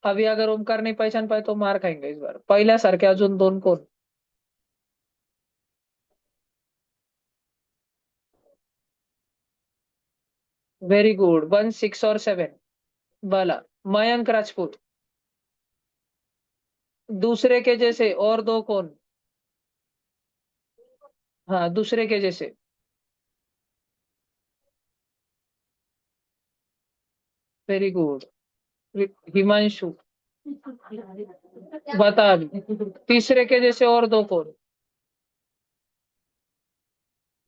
[SPEAKER 1] अभी अगर ओमकार नहीं पहचान पाए तो मार खाएंगे इस बार। पहिल्यासारखे अजून दोन कोण? वेरी गुड, 1, 6 और 7। बाला, मयंक राजपूत। दूसरे के जैसे और दो कौन? हाँ, दूसरे के जैसे। Very good. हिमांशु, बता अभी। तीसरे के जैसे और दो कौन?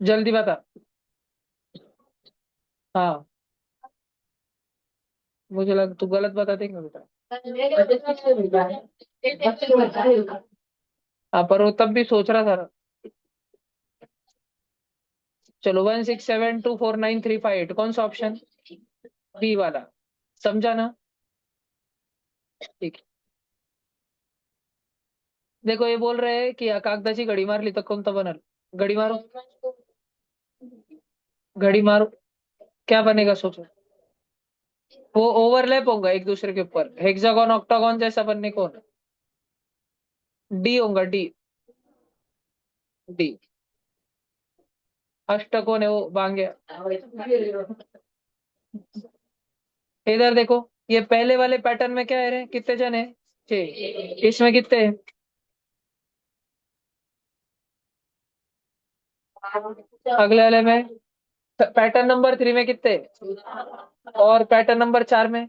[SPEAKER 1] जल्दी बता। हाँ, मुझे लगा तू गलत बता देगा बेटा। हाँ, पर वो तब भी सोच रहा था ना। चलो, 1, 6, 7, 2, 4, 9, 3, 5, 8, कौन सा ऑप्शन? बी वाला। समझा ना? ठीक है। देखो, ये बोल रहे हैं कि कागदाची घडी मारली तर कोणतं बनल? घडी मारो, घड़ी मारो, क्या बनेगा सोचो। वो ओवरलैप होगा एक दूसरे के ऊपर, हेक्सागोन ऑक्टागोन जैसा बनने को। डी होगा, डी। डी अष्टकोण है वो, बांगे। इधर देखो, ये पहले वाले पैटर्न में क्या है रे? कितने जन है? 6। इसमें कितने हैं? अगले वाले में, पैटर्न नंबर 3 में कितने हैं? और पैटर्न नंबर 4 में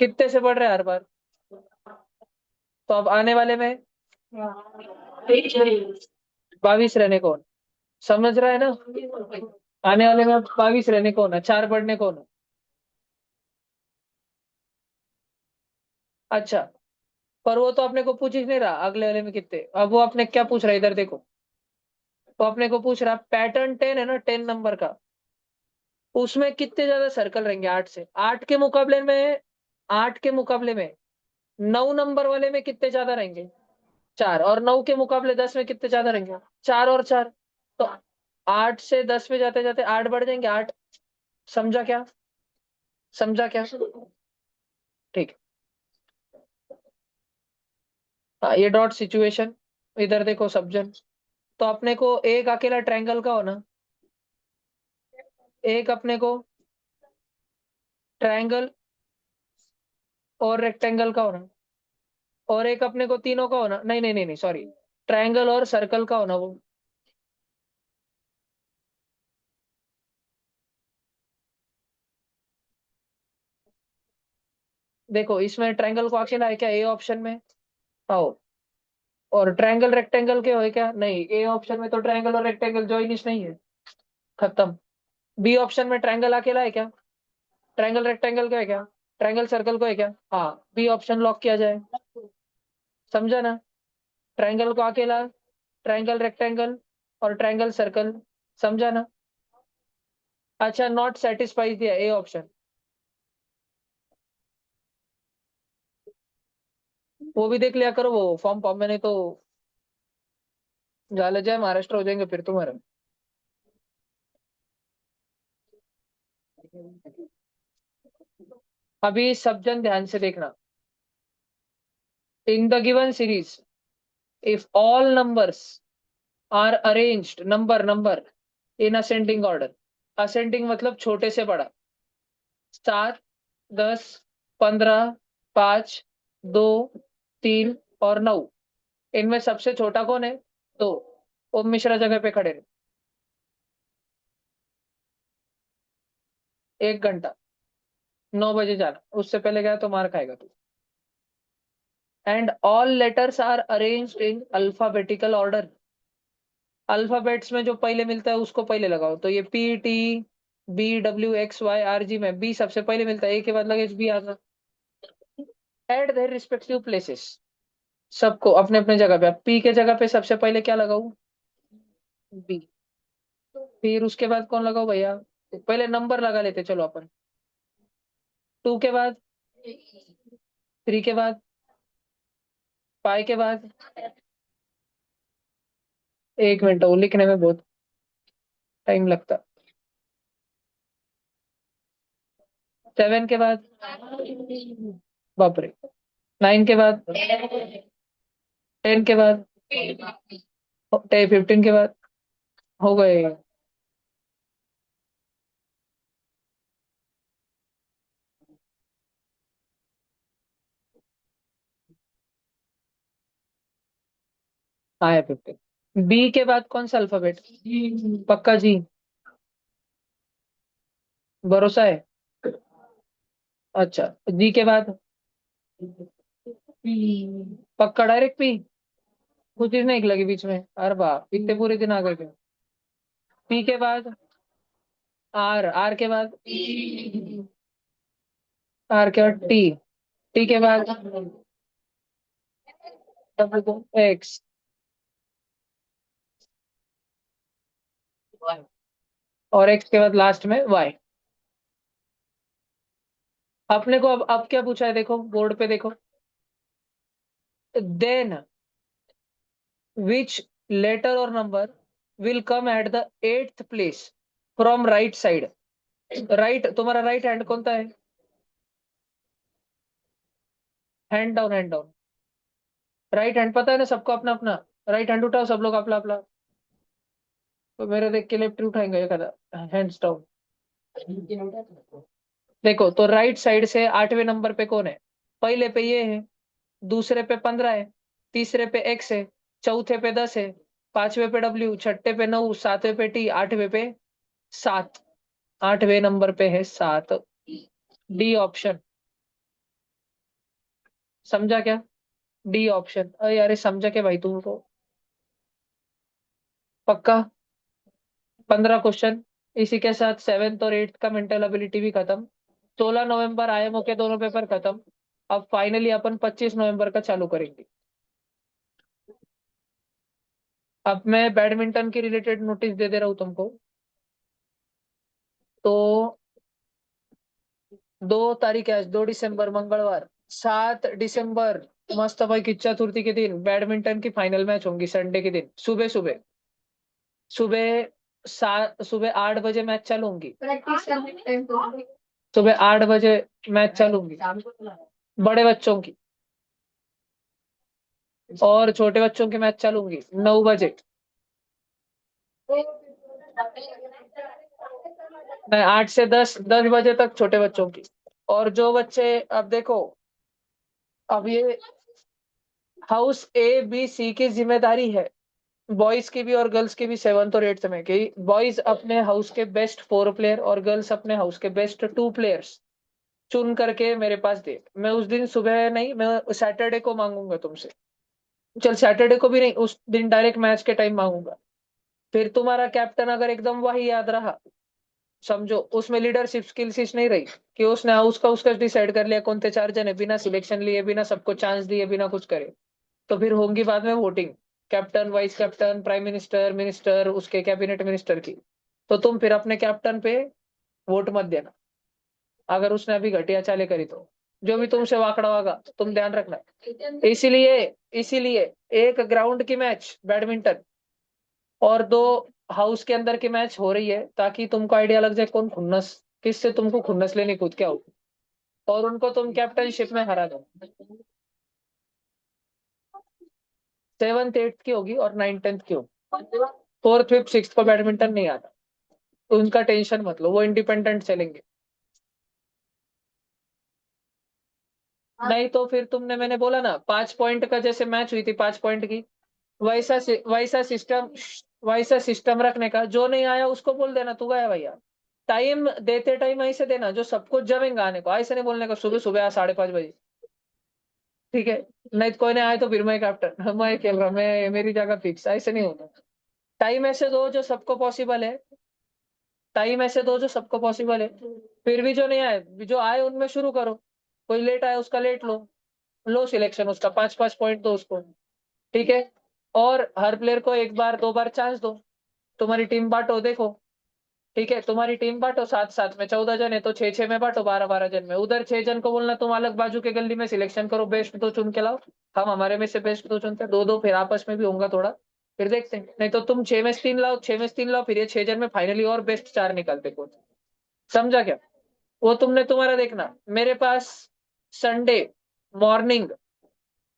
[SPEAKER 1] कितने से बढ़ रहे हैं हर बार? तो अब आने वाले में 22 रहने को। समझ रहा है ना? आने वाले में अब 22 रहने को ना, 4 बढ़ने को ना। अच्छा, पर वो तो अपने को पूछ ही नहीं रहा अगले वाले में कितने। अब वो अपने क्या पूछ रहा है, इधर देखो। तो अपने को पूछ रहा पैटर्न 10 है ना, 10 नंबर का, उसमें कितने ज्यादा सर्कल रहेंगे 8 से? 8 के मुकाबले में, 8 के मुकाबले में 9 नंबर वाले में कितने ज्यादा रहेंगे? 4। और 9 के मुकाबले 10 में कितने ज्यादा रहेंगे? 4 और 4। तो 8 से 10 में जाते जाते 8 बढ़ जाएंगे, 8। समझा क्या? समझा क्या? ठीक। हाँ, ये डॉट सिचुएशन। इधर देखो सब जन। तो अपने को एक अकेला ट्रायंगल का होना, एक अपने को ट्रायंगल और रेक्टेंगल का होना, और एक अपने को तीनों का होना। नहीं नहीं नहीं नहीं, सॉरी, ट्रायंगल और सर्कल का होना वो। देखो इसमें ट्रायंगल को अकेला है क्या ए ऑप्शन में? आओ। और ट्रायंगल रेक्टेंगल के हो क्या? नहीं, ए ऑप्शन में तो ट्रायंगल और रेक्टेंगल जॉइनिश नहीं है, खत्म। बी ऑप्शन में ट्रायंगल अकेला है क्या? ट्रायंगल रेक्टेंगल का है क्या? ट्रायंगल सर्कल को है क्या? हाँ, बी ऑप्शन लॉक किया जाए। समझा ना? ट्रायंगल को अकेला, ट्रायंगल रेक्टेंगल और ट्रायंगल सर्कल। समझा ना? अच्छा, नॉट सेटिस्फाइज दिया ए ऑप्शन, वो भी देख लिया करो, वो फॉर्म फॉर्म में, नहीं तो झाले जाए महाराष्ट्र हो जाएंगे फिर तुम्हारे। अभी सब जन ध्यान से देखना। In the given series, if all numbers are arranged number in ascending order, ascending मतलब छोटे से बड़ा, 7, 10, 15, 5, 2, 3 और 9, इनमें सबसे छोटा कौन है? 2। ओम मिश्रा जगह पे खड़े रहे 1 घंटा, 9 बजे जाना, उससे पहले गया तो मार खाएगा तू। And all letters are arranged in alphabetical order, alphabets में जो पहले मिलता है उसको पहले लगाओ, तो ये P T B W X Y R G में बी सबसे पहले मिलता है, ए के बाद लगे बी आना। एट देयर रिस्पेक्टिव प्लेसेस, सबको अपने अपने जगह पे, पी के जगह पे सबसे पहले क्या लगाऊ? बी। फिर उसके बाद कौन लगाओ भैया? पहले नंबर लगा लेते चलो अपन। 2 के बाद, 3 के बाद, 5 के बाद, 1 मिनट, वो लिखने में बहुत टाइम लगता। 7 के बाद, बाप रे। 9 के बाद, 10 के बाद, 15 के बाद, हो गए। हाँ है 15। बी के बाद कौन सा अल्फाबेट? पक्का जी? भरोसा है? अच्छा, जी के बाद पक्का डायरेक्ट पी? कुछ चीज नहीं लगी बीच में? अरे बाप, इतने पूरे दिन आ गए थे। पी के बाद आर, आर के बाद, आर के बाद टी, टी के बाद एक्स, और एक्स के बाद लास्ट में वाई। अपने को अब क्या पूछा है देखो, बोर्ड पे देखो। देन विच लेटर और number will come at the 8th place from right side? Right, तुम्हारा राइट हैंड कौन सा है? Hand down, hand down. Right hand पता है ना सबको अपना अपना? राइट हैंड उठाओ सब लोग अपना अपना। तो मेरे देख के लेफ्ट उठाएंगे एक हैंड्स डाउन। देखो तो राइट साइड से 8वें नंबर पे कौन है? पहले पे ये है, दूसरे पे 15 है, तीसरे पे एक्स है, चौथे पे 10 है, 5वें पे डब्ल्यू, छठे पे 9, 7वें पे टी, 8वें पे 7। 8वें नंबर पे है 7, डी ऑप्शन। समझा क्या? D option. अरे यार समझा क्या भाई तुमको? पक्का? 15 क्वेश्चन, इसी के साथ 7th और 8th का मेंटल एबिलिटी भी खत्म। 16 नवंबर आईएमओ के दोनों पेपर खत्म। अब फाइनली अपन 25 नवंबर का चालू करेंगे। अब मैं बैडमिंटन की रिलेटेड नोटिस दे दे रहा हूँ तुमको। तो 2 तारीख है आज, 2 दिसंबर मंगलवार, 7 दिसंबर मस्त भाई की चतुर्थी के दिन बैडमिंटन की फाइनल मैच होंगी, संडे के दिन सुबह सुबह। सुबह सुबह 8 बजे मैच चालू होंगी।
[SPEAKER 4] प्रैक्टिस करने के टाइम तो
[SPEAKER 1] सुबह 8 बजे मैच चालू होंगी, बड़े बच्चों की, और छोटे बच्चों की मैच चालू होंगी 9 बजे। नहीं, 8 से 10, 10 बजे तक छोटे बच्चों की। और जो बच्चे, अब देखो, अब ये हाउस ए बी सी की जिम्मेदारी है, बॉयज की भी और गर्ल्स की भी, 7th और 8th में, कि बॉयज अपने हाउस के बेस्ट 4 प्लेयर और गर्ल्स अपने हाउस के बेस्ट 2 प्लेयर्स चुन करके मेरे पास दे। मैं उस दिन सुबह नहीं, मैं सैटरडे को मांगूंगा तुमसे। चल सैटरडे को भी नहीं, उस दिन डायरेक्ट मैच के टाइम मांगूंगा। फिर तुम्हारा कैप्टन अगर एकदम वही याद रहा, समझो उसमें लीडरशिप स्किल्स नहीं रही, कि उसने उसका उसका डिसाइड कर लिया कौन थे 4 जने, बिना सिलेक्शन लिए, बिना सबको चांस दिए, बिना कुछ करे, तो फिर होंगी बाद में voting, captain, vice captain, prime minister, minister, उसके कैबिनेट मिनिस्टर की। तो तुम फिर अपने कैप्टन पे वोट मत देना, अगर उसने अभी घटिया चाले करी तो। जो भी तुमसे वाकड़ा होगा तुम ध्यान रखना। इसीलिए इसीलिए एक ग्राउंड की मैच बैडमिंटन और 2 हाउस के अंदर की मैच हो रही है, ताकि तुमको आइडिया लग जाए कौन खुन्नस, किससे तुमको खुन्नस लेनी खुद क्या होगी, और उनको तुम कैप्टनशिप में हरा दो। 7th 8th की होगी और 9th 10th की होगी। 4th 5th 6th को बैडमिंटन नहीं आता, तो उनका टेंशन मत लो, वो इंडिपेंडेंट चलेंगे। नहीं तो फिर तुमने, मैंने बोला ना 5 पॉइंट का जैसे मैच हुई थी 5 पॉइंट की, वैसा सिस्टम, वैसा सिस्टम रखने का। जो नहीं आया उसको बोल देना तू गया भैया। टाइम देते टाइम ऐसे देना जो सबको जमेंगे आने को, ऐसे नहीं बोलने का सुबह सुबह आ 5:30 बजे। ठीक है, नहीं तो कोई नहीं आए तो फिर मैं कैप्टन मैं खेल रहा, मैं मेरी जगह फिक्स, ऐसे नहीं होगा। टाइम ऐसे दो जो सबको पॉसिबल है, टाइम ऐसे दो जो सबको पॉसिबल है। फिर भी जो नहीं आए, जो आए उनमें शुरू करो। कोई लेट आया उसका लेट लो, लो सिलेक्शन उसका, 5 5 पॉइंट दो उसको। ठीक है, और हर प्लेयर को 1 बार 2 बार चांस दो। तुम्हारी टीम बांटो, देखो। ठीक है, तुम्हारी टीम बांटो, 7 7 में 14 जन है तो 6 6 में बांटो, 12 12 जन में। उधर 6 जन को बोलना तुम अलग बाजू के गली में सिलेक्शन करो, बेस्ट दो चुन के लाओ। हम हमारे में से बेस्ट दो चुनते हैं, 2 2 फिर आपस में भी होगा थोड़ा। फिर देखते हैं, नहीं तो तुम 6 में से 3 लाओ, 6 में से 3 लाओ, फिर ये 6 जन में फाइनली और बेस्ट 4 निकलते कोच। समझा क्या? वो तुमने तुम्हारा देखना। मेरे पास संडे मॉर्निंग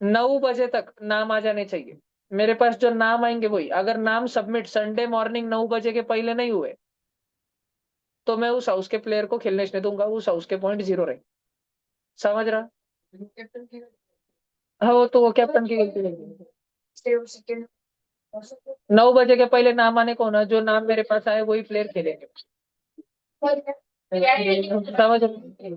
[SPEAKER 1] 9 बजे तक नाम आ जाने चाहिए। मेरे पास जो नाम आएंगे वही, अगर नाम सबमिट संडे मॉर्निंग 9 बजे के पहले नहीं हुए, तो मैं उस हाउस के प्लेयर को खेलने नहीं दूंगा, उस हाउस के पॉइंट 0 रहे। समझ रहा? हाँ, वो तो वो कैप्टन की गलती नहीं। 9 बजे के पहले नाम आने को ना, जो नाम मेरे पास आए वही प्लेयर खेलेंगे। समझ रहे?